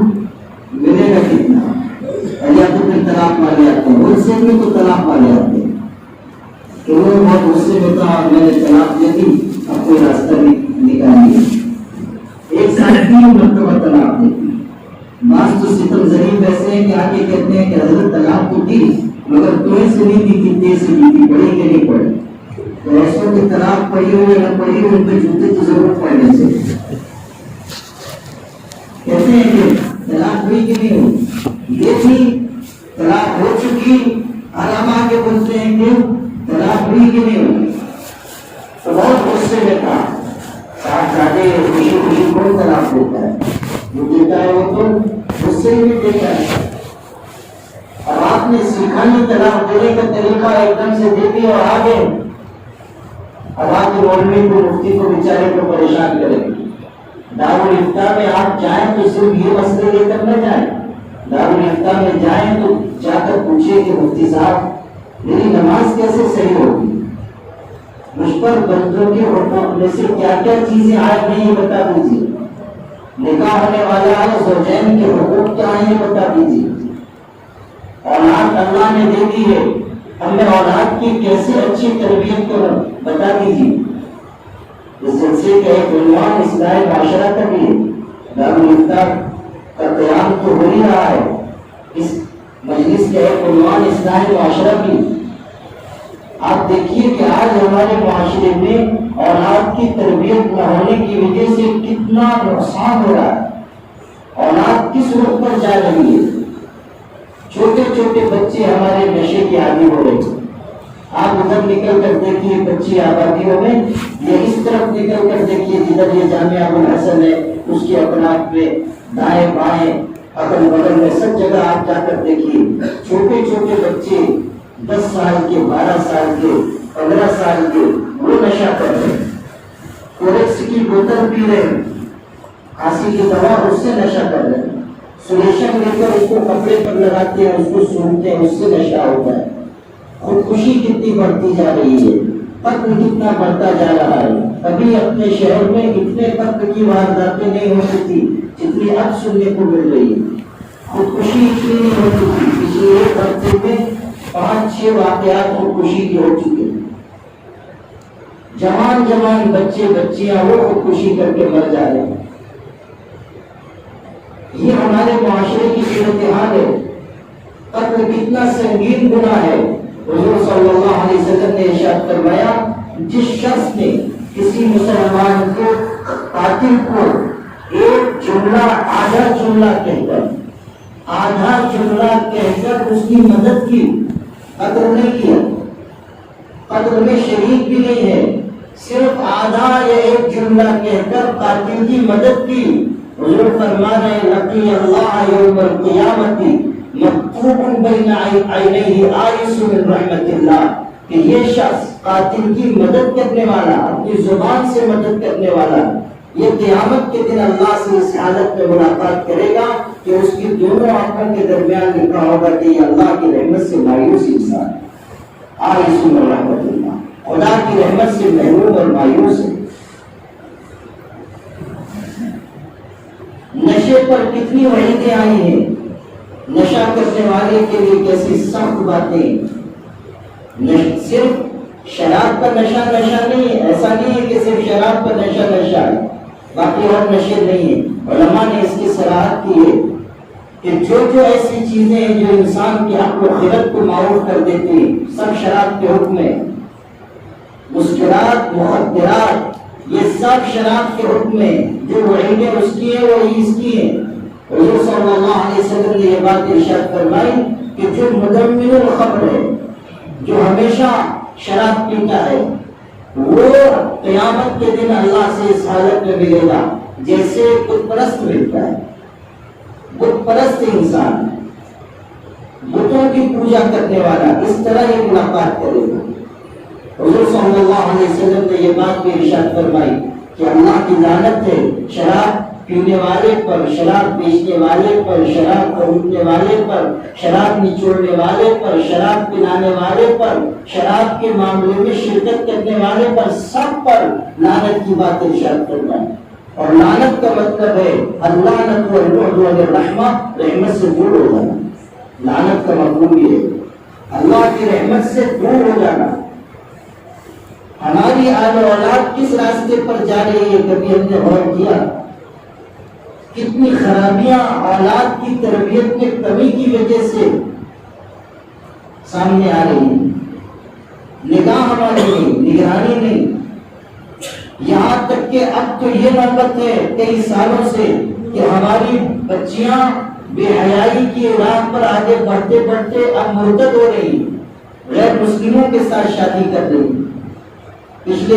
ملے گا کتنا. یا تو پھر طلاق والے آتے ہیں، اس سے بھی تو طلاق والے آتے ہیں کہ وہ بہت غصے میں تھا، میں نے طلاق دے دی، اب کوئی راستہ نکال دیا. 1 سال 3 مرتبہ طلاق دے دی. بعض تو ستم ظلیم ویسے ہیں کہ آگے کہتے ہیں کہ حضرت طلاق تو دی مگر تمہیں سے نہیں دی، کتنے سے دی تھی، پڑھی کہ نہیں پڑھی. تو ایسوں کی طلاق پڑھی ہو یا نہ پڑھی ہو ان پہ جوتے تو ضرور پڑھنے سے. کہتے ہیں کہ طلاق ہوئی کہ نہیں ہوئی، یہ تھی طلاق ہو چکی، آرام آگے بولتے ہیں کہ طلاق ہوئی کہ نہیں ہوئی. تو بہت غصے میں تھا. صاحبزادے خوشی خوشی کون طلاق دیتا ہے، جو دیتا ہے وہ تو غصے میں دیتا ہے. اب آپ نے سیکھا نہیں طلاق دینے کا طریقہ، ایک دم سے دے دی اور آگے اب آپ کے مولوی کو مفتی کو بیچارے کو پریشان کرے. دارالفتہ میں آپ جائیں تو صرف یہ مسئلے لے کر نہ جائیں. دارالفتہ میں جائیں تو جا کر پوچھیں کہ مفتی صاحب میری نماز کیسے صحیح ہوگی، مجھ پر بندوں کے حقوق میں سے کیا کیا چیزیں عائد نہیں یہ بتا دیجیے. نکاح ہونے والا ہے زوجین کے حقوق کیا ہیں یہ بتا دیجیے. اولاد اللہ نے دے دی ہے، ہمیں اولاد کی کیسے اچھی تربیت کروں بتا دیجیے. اس سلسلے کا ایک عنوان اصلاح معاشرہ کا بھی ہے. دارالفتہ کا قیام تو ہو ہی رہا ہے، اس مجلس کا ایک عنوان اصلاح معاشرہ بھی. آپ دیکھیے کہ آج ہمارے معاشرے میں اولاد کی تربیت نہ ہونے کی وجہ سے کتنا نقصان ہو رہا ہے. اولاد کس رخ پر جا رہی ہے. چھوٹے چھوٹے بچے ہمارے نشے کے عادی ہو رہے ہیں. آپ ادھر نکل کر دیکھیے بچی آبادیوں میں، یا اس طرف نکل کر دیکھیے جدھر یہ جامعہ ابو الحسن ہے اس کے اطراف میں، دائیں بائیں اگل بغل میں سب جگہ آپ جا کر دیکھیے چھوٹے چھوٹے بچے 10 سال کے، 12 سال کے، 15 سال کے، وہ نشہ کر رہے ہیں، کورکس کی بوتل پی رہے ہیں، کھانسی کی دوا اس سے نشہ کر رہے ہیں، سولوشن لے کر اس کو کپڑے پر لگاتے ہیں، اس کو سونگتے ہیں، اس سے نشہ ہوتا ہے۔ خودکشی کتنی بڑھتی جا رہی ہے، قتل کتنا بڑھتا جا رہا ہے۔ کبھی اپنے شہر میں اتنے قتل کی وارداتیں نہیں ہوتی تھی جتنی اب سننے کو مل رہی ہے، خودکشی اتنی نہیں ہوتی تھی۔ پچھلے ایک ہفتے میں 5-6 واقعات خودکشی کے ہو چکے ہیں، جوان بچے بچیاں وہ خودکشی کر کے مر جا رہے ہیں۔ یہ ہمارے معاشرے کی صورتحال ہے۔ قتل کتنا سنگین گناہ ہے۔ حضور صلی اللہ علیہ وسلم نے ارشاد فرمایا، جس شخص نے کسی مسلمان کو، قاتل کو ایک جملہ، آدھا جملہ کہہ کر اس کی مدد کی، قتل نہیں کیا، قتل میں شریک بھی نہیں ہے، صرف آدھا یا ایک جملہ کہہ کر قاتل کی مدد کی، حضور فرما رہے ہیں لقی اللہ یوم القیامت مکتوب بین عینیہ آئس من رحمت اللہ، کہ یہ شخص قاتل کی مدد کرنے والا، اپنی زبان سے مدد کرنے والا، یہ قیامت کے دن اللہ سے اس حالت میں ملاقات کرے گا کہ اس کی دونوں آنکھوں کے درمیان لکھا ہوگا کہ یہ اللہ کی رحمت سے مایوس انسان ہے، آئس من رحمت اللہ، خدا کی رحمت سے محروم اور مایوس ہے۔ نشے پر کتنی وعیدیں آئی ہیں، نشہ کرنے والے کے لیے کیسی سخت باتیں۔ صرف شراب کا نشہ نہیں ہے، ایسا نہیں ہے کہ صرف شراب کا نشہ ہے، باقی اور نشے نہیں ہیں۔ علماء نے اس کی صراحت کی ہے کہ جو ایسی چیزیں ہیں جو انسان کی عقل و خرد کو معروف کر دیتی ہیں، سب شراب کے حکم میں، مسکرات، مخدرات، یہ سب شراب کے حکم میں، جو وعیدیں اس کی ہیں وہی اس کی ہیں۔ حضور صلی اللہ علیہ وسلم نے یہ بات ارشاد فرمائی کہ جو مدمن الخمر ہے، جو ہمیشہ شراب پیتا ہے، وہ قیامت کے دن اللہ سے اس حالت میں ملے گا جیسے بت پرست ملتا ہے۔ بت پرست انسان، بتوں کی پوجا کرنے والا، اس طرح یہ ملاقات کرے گا۔ حضور صلی اللہ علیہ وسلم نے یہ بات بھی ارشاد فرمائی کہ اللہ کی لعنت ہے شراب پینے والے پر، شراب بیچنے والے پر، شراب خریدنے والے پر، شراب نچوڑنے والے پر، شراب پلانے والے پر، شراب کے معاملے میں شرکت کرنے والے پر، سب پر لعنت کی بات ارشاد کرنا ہے۔ اور لعنت کا مطلب ہے اللعنت والبعد عن الرحمہ، رحمت سے دور ہو جانا۔ لعنت کا مفہوم یہ ہے اللہ کی رحمت سے دور ہو جانا۔ ہماری آل و اولاد کس راستے پر جا رہی ہے، کبھی ہم نے غور کیا؟ کتنی خرابیاں اولاد کی تربیت میں کمی کی وجہ سے سامنے آ رہی ہیں۔ نگاہ ہماری نہیں، نگرانی نہیں، یہاں تک کہ اب تو یہ نوبت ہے کئی سالوں سے کہ ہماری بچیاں بے حیائی کی راہ پر آگے بڑھتے بڑھتے اب مرتد ہو رہی ہیں، غیر مسلموں کے ساتھ شادی کر رہی ہیں۔ پچھلے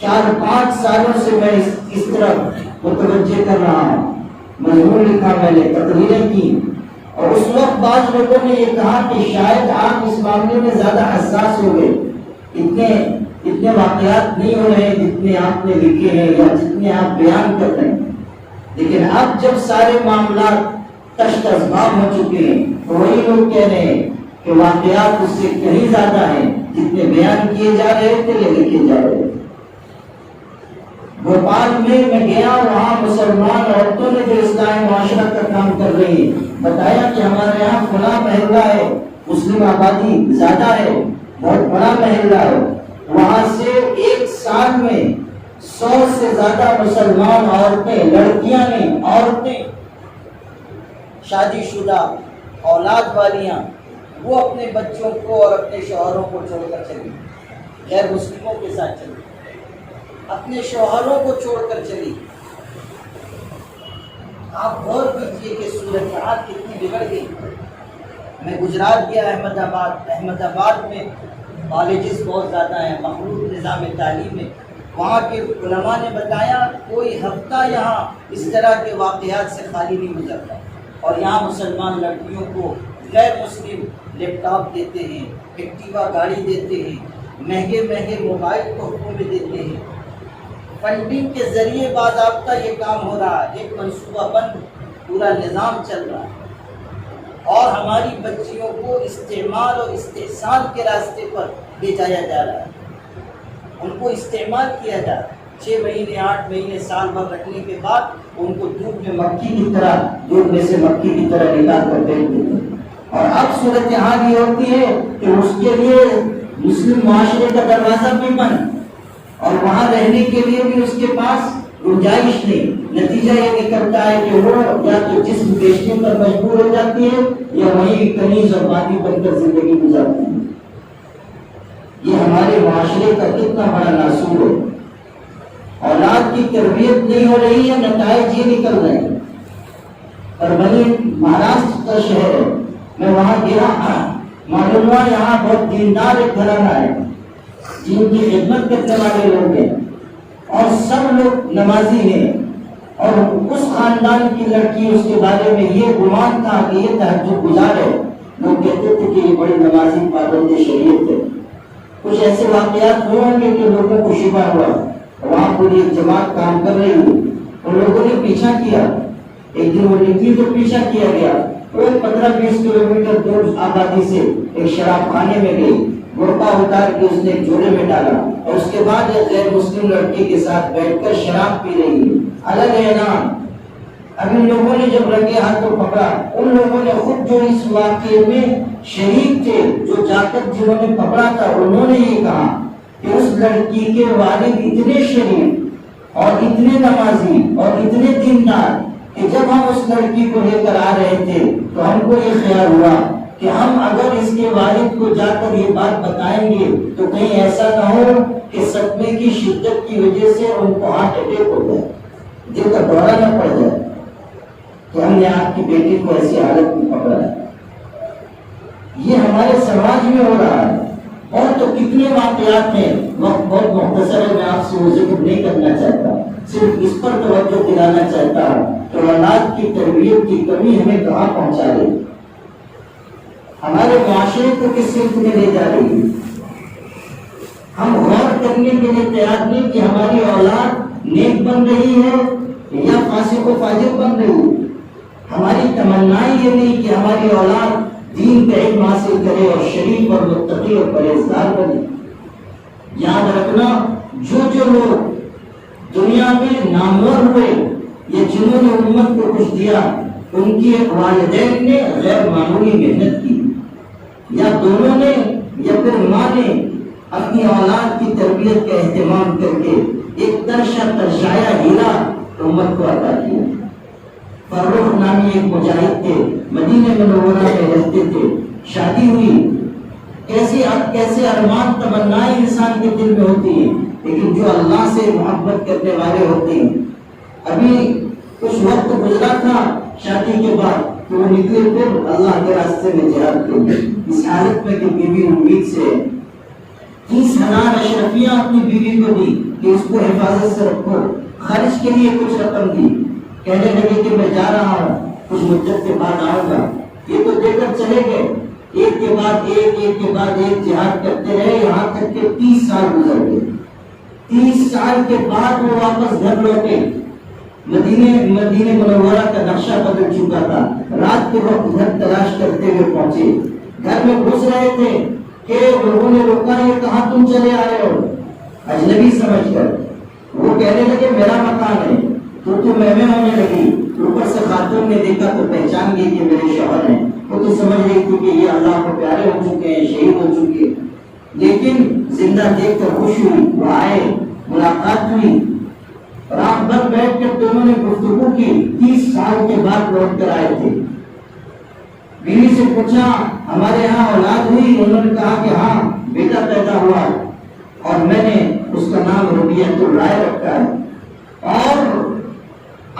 4-5 سالوں سے میں اس طرف متوجہ کر رہا ہوں، مضمون لکھا میں نے، تقریریں کی، اور اس وقت بعض لوگوں نے یہ کہا کہ شاید آپ اس معاملے میں زیادہ حساس ہو گئے، اتنے واقعات نہیں ہو رہے جتنے آپ نے لکھے ہیں یا جتنے آپ بیان کر رہے ہیں۔ لیکن اب جب سارے معاملات تشت اسباب ہو چکے ہیں تو وہی لوگ کہہ رہے ہیں کہ واقعات اس سے کہیں زیادہ ہیں جتنے بیان کیے جا رہے تھے یا لکھے جا رہے تھے۔ بھوپال میں گیا، وہاں مسلمان عورتوں نے جو اصلاح معاشرہ کا کام کر رہی ہیں، بتایا کہ ہمارے یہاں فلاں محلہ ہے، مسلم آبادی زیادہ ہے، بہت بڑا محلہ ہے، وہاں سے ایک سال میں 100 سے زیادہ مسلمان عورتیں، لڑکیاں نے، عورتیں شادی شدہ اولاد والیاں، وہ اپنے بچوں کو اور اپنے شوہروں کو چھوڑ کر چلی، غیر مسلموں کے ساتھ چلی، اپنے شوہروں کو چھوڑ کر چلی۔ آپ غور کیجیے کہ صورتحال کتنی بگڑ گئی۔ میں گجرات گیا، احمد آباد میں کالجز بہت زیادہ ہیں، مخلوط نظام تعلیم ہے. وہاں کے علماء نے بتایا کوئی ہفتہ یہاں اس طرح کے واقعات سے خالی نہیں گزرتا. اور یہاں مسلمان لڑکیوں کو غیر مسلم لیپ ٹاپ دیتے ہیں، ایکٹیوا گاڑی دیتے ہیں، مہنگے مہنگے موبائل تحفوں میں دیتے ہیں. فنڈنگ کے ذریعے باضابطہ یہ کام ہو رہا ہے، ایک منصوبہ بند پورا نظام چل رہا ہے. اور ہماری بچیوں کو استعمال اور استحصال کے راستے پر لے جایا جا رہا ہے، ان کو استعمال کیا جا رہا ہے. 6 مہینے 8 مہینے سال بھر رکھنے کے بعد ان کو دودھ میں مکھی کی طرح، دودھ میں سے مکھی کی طرح نکال کر پھینک دیتے ہیں. اور اب صورتحال یہ ہوتی ہے کہ اس کے لیے مسلم معاشرے کا دروازہ بھی بند، اور وہاں رہنے کے لیے بھی اس کے پاس گنجائش نہیں. نتیجہ یہ نکلتا ہے کہ وہ یا تو جسم بیچنے پر مجبور ہو جاتی ہے یا وہیں کنیز اور مادی بن کر زندگی گزارتی ہے. یہ ہمارے معاشرے کا کتنا بڑا ناسور ہے. اولاد کی تربیت نہیں ہو رہی ہے، نتائج یہ نکل رہے ہیں. پربھنی مہاراشٹر کا شہر ہے، میں وہاں گیا، معلوم ہوا یہاں بہت دیندار ایک گھرانہ ہے جن کی خدمت کرنے والے لوگ ہیں اور سب لوگ نمازی ہیں. اور اس خاندان کی لڑکی، اس کے بارے میں یہ گمان تھا کہ یہ تہجد گزار ہے. لوگ کہتے تھے کہ یہ بڑی نمازی پابند شریعت ہے. کچھ ایسے واقعات ہوئے ہوں گے کہ لوگوں کو شبہ ہوا. وہاں پوری جماعت کام کر رہی ہے، ان لوگوں نے پیچھا کیا. ایک دن وہ نکلی تو پیچھا کیا گیا. وہ 15-20 کلومیٹر دور آبادی سے ایک شراب خانے میں گئی، برقع اتار کے اس نے جوڑے میں ڈالا اور اس کے بعد ایک غیر مسلم لڑکی کے ساتھ بیٹھ کر شراب پی رہی ہے. الگ اعلان. اب ان لوگوں نے جب رنگے ہاتھوں پکڑا، ان لوگوں نے خود جو اس واقعے میں شریک تھے، جو جا کر جنہوں نے پکڑا تھا، انہوں نے یہ کہا کہ اس لڑکی کے والد اتنے شریف اور اتنے نمازی اور اتنے دیندار کہ جب ہم اس لڑکی کو لے کر آ رہے تھے تو ہم کو یہ خیال ہوا کہ ہم اگر اس کے والد کو جا کر یہ بات بتائیں گے تو کہیں ایسا نہ ہو کہ صدمے کی شدت کی وجہ سے ان کو ہارٹ اٹیک ہو جائے، دل کا دورہ نہ پڑ جائے کہ ہم نے آپ کی بیٹی کو ایسی حالت میں پکڑا ہے. یہ ہمارے سماج میں ہو رہا ہے. اور تو کتنے واقعات ہیں، وقت بہت مختصر ہے، میں آپ سے وہ ذکر نہیں کرنا چاہتا، صرف اس پر توجہ دلانا چاہتا ہوں کہ اولاد کی تربیت کی کمی ہمیں کہاں پہنچا رہی ہے، ہمارے معاشرے کو کس سمت میں لے جا رہی ہے. ہم غور کرنے کے لیے تیار نہیں کہ ہماری اولاد نیک بن رہی ہے یا فاسق و فاجر بن رہی ہے. ہماری تمنا یہ نہیں کہ ہماری اولاد دین کا علم حاصل کرے اور شریف اور متقی اور پرہیزگار بنے. یاد رکھنا، جو لوگ دنیا میں نامور ہوئے یا جنہوں نے امت کو کچھ دیا، ان کے والدین نے غیر معمولی محنت کی، یا دونوں نے یا پھر ماں نے اپنی اولاد کی تربیت کا اہتمام کر کے ایک ترشایا ہیرا امت کو عطا کیا. فروخ نامی ایک مجاہد تھے، مدینہ منورہ میں رہتے تھے، شادی ہوئی. کیسے ارمان تمنائیں انسان کے دل میں ہوتی ہیں، لیکن جو اللہ سے محبت کرنے والے ہوتے ہیں. ابھی کچھ وقت گزرا تھا شادی کے بعد تو وہ نکلے پھر اللہ کے راستے میں جہاد کے لیے، اس حالت میں کہ بیوی امید سے 30,000 اشرفیاں اپنی بیوی کو دی کہ اس کو حفاظت سے رکھو. خرچ کے لیے کچھ رقم دی، کہنے لگے کہ میں جا رہا ہوں، کچھ مدت کے بعد آؤں گا. یہ تو دے کر چلے گئے، ایک کے بعد ایک جہاد کرتے رہے، یہاں تک کہ 30 سال گزر گئے. 30 سال کے بعد وہ واپس گھر لوٹے. مدینہ منورہ کا نقشہ بدل چکا تھا. رات کے وقت گھر تلاش کرتے ہوئے پہنچے. گھر میں گھس رہے تھے کہ لوگوں نے روکا، یہ کہاں تم چلے آئے ہو، اجنبی سمجھ کر. وہ کہنے لگے میرا مکان ہے. تو میں ہونے لگی. اوپر سے خاتون نے دیکھا تو پہچان گئی کہ میرے شوہر ہیں. وہ تو سمجھ رہی تھی کہ یہ اللہ کو پیارے ہو چکے ہیں، شہید ہو چکے ہیں. لیکن زندہ دیکھ کر خوش ہوئی. وہ آئے، ملاقات ہوئی، رات بھر بیٹھ کر دونوں نے گفتگو کی. 30 سال کے بعد لوٹ کر آئے تھے. بیوی سے پوچھا ہمارے ہاں اولاد ہوئی؟ انہوں نے کہا کہ ہاں بیٹا پیدا ہوا اور میں نے اس کا نام ربیعۃ الرائے رکھا ہے اور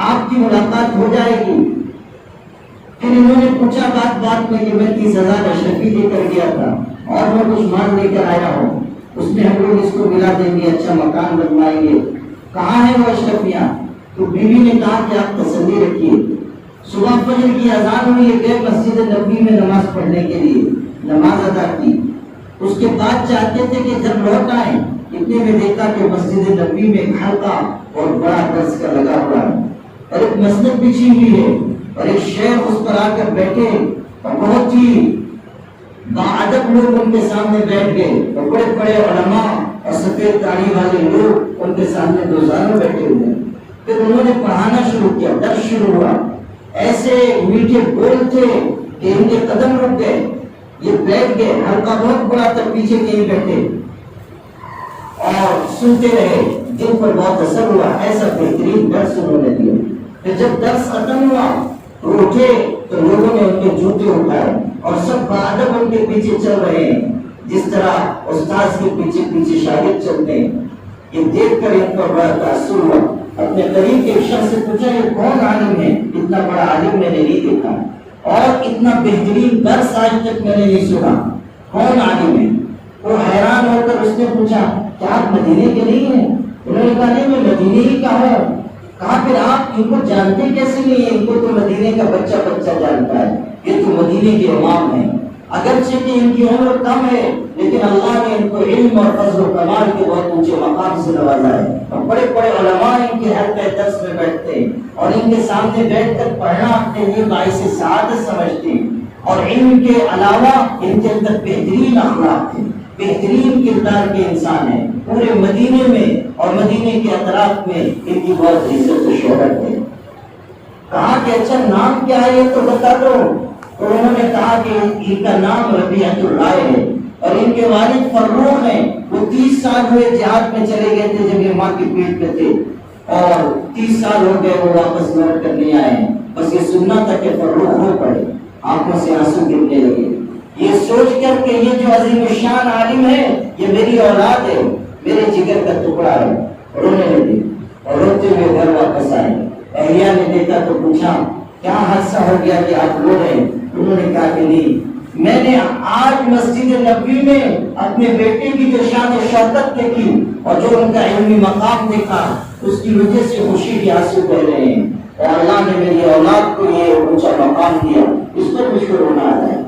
آپ کی ملاقات ہو جائے گی. پھر انہوں نے پوچھا بات میں کہ میں 30,000 اشرفی دے کر گیا تھا اور میں کچھ مال لے کر آیا ہوں، اس میں ہم لوگ اس کو ملا دیں گے، اچھا مکان بنوائیں گے۔ کہاں ہے وہ اشرفیاں؟ تو بیوی نے کہا کہ آپ تسلی رکھیے، صبح فجر کی اذان ہوئی، گئے مسجد نبوی میں نماز پڑھنے کے لیے، نماز ادا کی۔ اس کے بعد چاہتے تھے کہ جب لوٹ آئیں، اتنے میں دیکھا کہ مسجد نبوی میں ایک حلقہ اور بڑا درس کا لگا ہوا ہے، اور ایک مسند بچھی ہوئی ہے، اور ایک شیخ اس پر آ کر بیٹھے، اور بہت ہی باادب لوگ ان کے سامنے بیٹھ گئے، اور بڑے بڑے علماء اور سفید داڑھی والے لوگ ان کے سامنے دوزانوں بیٹھے ہوئے ہیں۔ پھر انہوں نے پڑھانا شروع کیا، درس شروع ہوا، ایسے میٹھے بول تھے کہ ان کے قدم رک گئے، یہ بیٹھ گئے، حلقہ بہت بڑا تھا، پیچھے کہیں بیٹھے اور سنتے رہے، دل پر بہت اثر ہوا، ایسا بہترین درس انہوں نے دیا۔ پھر جب درس ختم ہوا تو اٹھے تو لوگوں نے ان کے جوتے اٹھائے اور سب باادب ان کے پیچھے چل رہے ہیں، جس طرح استاذ کے پیچھے پیچھے شاگرد چلتے ہیں۔ یہ دیکھ کر ان پر بڑا تاثر ہوا، اپنے قریب کے شخص سے پوچھا یہ کون عالم ہے؟ اتنا بڑا عالم میں نے نہیں دیکھا، اور اتنا بہترین درس آج تک میں نے نہیں سنا، کون عالم ہے؟ وہ حیران ہو کر اس نے پوچھا کیا آپ مدینے کے نہیں ہیں؟ انہوں نے کہا نہیں، میں مدینے ہی کا ہوں۔ کہا پھر آپ ان کو جانتے کیسے نہیں ہیں؟ ان کو تو مدینے کا بچہ بچہ جانتا ہے، یہ تو مدینے کے امام ہیں، اگرچہ کہ ان کی عمر کم ہے لیکن اللہ نے ان کو علم اور فضل و کمال کے بہت اونچے مقام سے نوازا ہے، اور بڑے بڑے علماء ان کے حلقہ درس میں بیٹھتے ہیں، اور ان کے سامنے بیٹھ کر پڑھنا اپنے لیے باعث سعادت سمجھتے ہیں، اور علم کے علاوہ ان کے اندر بہترین اخلاق ہیں، بہترین کردار کے انسان ہیں، پورے مدینے میں اور مدینے کے اطراف میں ان کی بہت عزت و شہرت ہے۔ کہا کہ اچھا نام کیا ہے یہ تو بتا دو۔ تو انہوں نے کہا کہ ان کا نام ربیعۃ الرائے ہے، اور ان کے والد فروخ ہیں، وہ 30 سال ہوئے جہاد میں چلے گئے تھے جب یہ ماں کی پیٹ پہ تھے، اور 30 سال ہو گئے وہ واپس لوٹ کر نہیں آئے، بس یہ سننا تھا کہ فروخ ہو پڑے، آنکھوں سے آنسو گرنے لگے، یہ سوچ کر کہ یہ جو عظیم الشان عالم ہے یہ میری اولاد ہے، میرے جگر کا ٹکڑا ہے، رونے لگے اور روتے ہوئے گھر واپس آئے۔ اہلیہ نے دیکھا تو پوچھا کیا حادثہ ہو گیا کہ آپ رو رہے ہیں؟ انہوں نے کہا کہ نہیں، میں نے آج مسجد نبوی میں اپنے بیٹے کی جو شان و شوکت دیکھی اور جو ان کا علمی مقام دیکھا، اس کی وجہ سے خوشی کے آنسو بہ رہے ہیں، اور اللہ نے میری اولاد کو یہ اونچا مقام دیا، اس پر مجھ کو رونا آ رہا ہے۔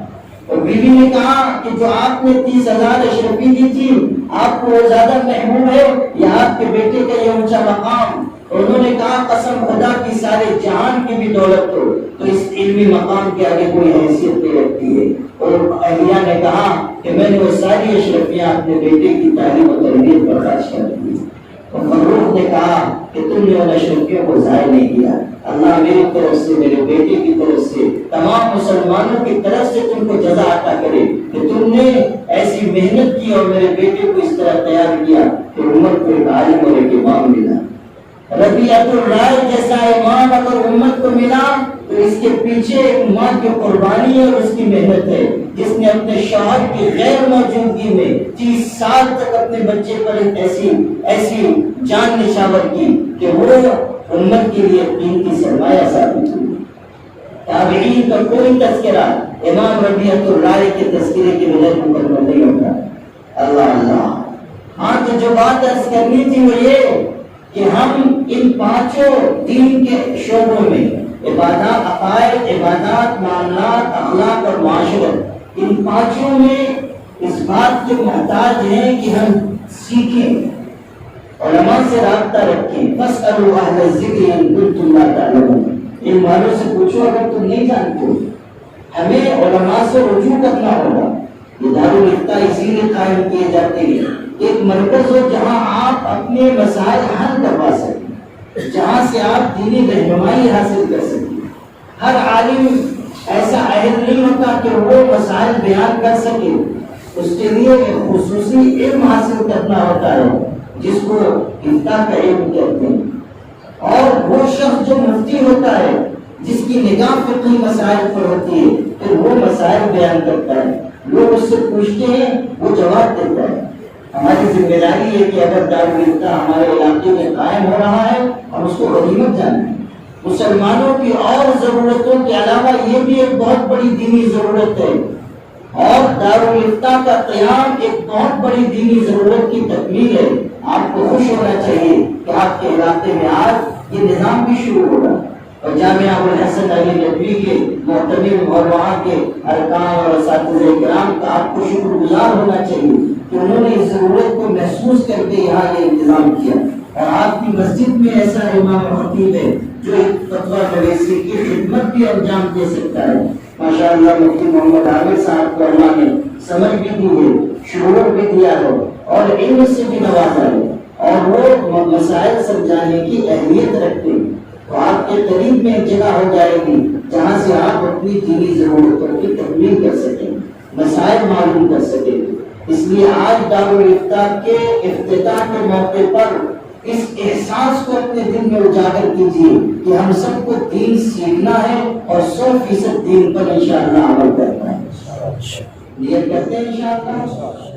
اور بیوی نے کہا کہ جو آپ نے 30,000 اشرفی دی تھی، آپ کو وہ زیادہ محبوب ہے یا آپ کے بیٹے کا یہ اونچا مقام؟ انہوں نے کہا قسم خدا کی سارے جہان کی بھی دولت ہو تو اس علمی مقام کے آگے کوئی حیثیت نہیں رکھتی ہے۔ اور اہلیہ نے کہا کہ میں نے وہ ساری اشرفیاں اپنے بیٹے کی تعلیم و تربیت پر خرچ کر دی۔ اور فروخ نے کہا کہ تم نے ان اشرفیوں کو ضائع نہیں کیا، اللہ میری طرف سے، میرے بیٹے کی طرف سے، تمام مسلمانوں کی طرف سے تم کو جزا عطا کرے کہ تم نے ایسی محنت کی اور میرے بیٹے کو اس طرح تیار کیا کہ امت کو ایک عالم اور ایک امام ملا۔ ربیعۃ الرائے جیسا امام اگر امت کو ملا تو اس کے پیچھے ایک ماں کی قربانی ہے اور اس کی محنت ہے، جس نے اپنے شوہر کی غیر موجودگی میں 30 سال تک اپنے بچے پر ایک ایسی جان نشاور کی کہ وہ امت کے لیے قیمتی سرمایہ ثابت ہوئی۔ تابعین کا کوئی تذکرہ امام ربیعۃ الرائے کے تذکرے کے بغیر مکمل نہیں ہوتا۔ اللہ اللہ۔ ہاں تو جو بات عرض کرنی تھی وہ یہ کہ ہم ان پانچوں دین کے شعبوں میں عبادات، عقائد، عبادات، معاملات، اخلاق اور معاشرت، ان پانچوں میں اس بات کے محتاج ہیں کہ ہم سیکھیں، علماء سے رابطہ رکھیں۔ فاسألوا اہل الذکر ان کنتم لا تعلمون، ان والوں سے پوچھو اگر تم نہیں جانتے ہو۔ ہمیں علماء سے رجوع کرنا ہوگا۔ یہ دارالفتہ اسی لیے قائم کیے جاتے ہیں، ایک مرکز ہو جہاں آپ اپنے مسائل حل کروا سکیں، جہاں سے آپ دینی رہنمائی حاصل کر سکیں۔ ہر عالم ایسا اہل نہیں ہوتا کہ وہ مسائل بیان کر سکے، اس کے لیے ایک خصوصی علم حاصل کرنا ہوتا ہے جس کو افتاء کا علم کہتے ہیں، اور وہ شخص جو مفتی ہوتا ہے جس کی نگاہ فقہی مسائل پر ہوتی ہے، پھر وہ مسائل بیان کرتا ہے، لوگ اس سے پوچھتے ہیں وہ جواب دیتا ہے۔ ہماری ذمہ داری ہے کہ اگر دارالفتہ ہمارے علاقے میں قائم ہو رہا ہے ہم اس کو غنیمت جانیں۔ مسلمانوں کی اور ضرورتوں کے علاوہ یہ بھی ایک بہت بڑی دینی ضرورت ہے اور دارالفتہ کا قیام ایک بہت بڑی دینی ضرورت کی تکمیل ہے. آپ کو خوش ہونا چاہیے کہ آپ کے علاقے میں آج یہ نظام بھی شروع ہوگا اور جامعہ ابوالحسن علی ندوی کے محتمم اور وہاں کے ارکان اور اساتذہ کرام کا آپ کو شکر گزار ہونا چاہیے کہ انہوں نے اس ضرورت کو محسوس کر کے یہاں یہ انتظام کیا. اور آپ کی مسجد میں ایسا امام خطیب ہے جو ایک فتویٰ نویسی کی خدمت بھی انجام دے سکتا ہے. ماشاء اللہ مفتی محمد عامر صاحب کو اللہ نے سمجھ بھی دی ہے، شعور بھی دیا ہے اور علم سے بھی نوازا ہے اور وہ مسائل سمجھانے کی اہلیت رکھتے ہیں. تو آپ کے قریب میں ایک جگہ ہو جائے گی جہاں سے آپ اپنی دینی ضرورتوں کی تکمیل کر سکیں، مسائل معلوم کر سکیں. اس لیے آج دارالفتہ کے افتتاح کے موقع پر اس احساس کو اپنے دل میں اجاگر کیجیے کہ ہم سب کو دین سیکھنا ہے اور 100% دین پر انشاءاللہ عمل کرنا ہے. نیت کرتے ہیں انشاءاللہ.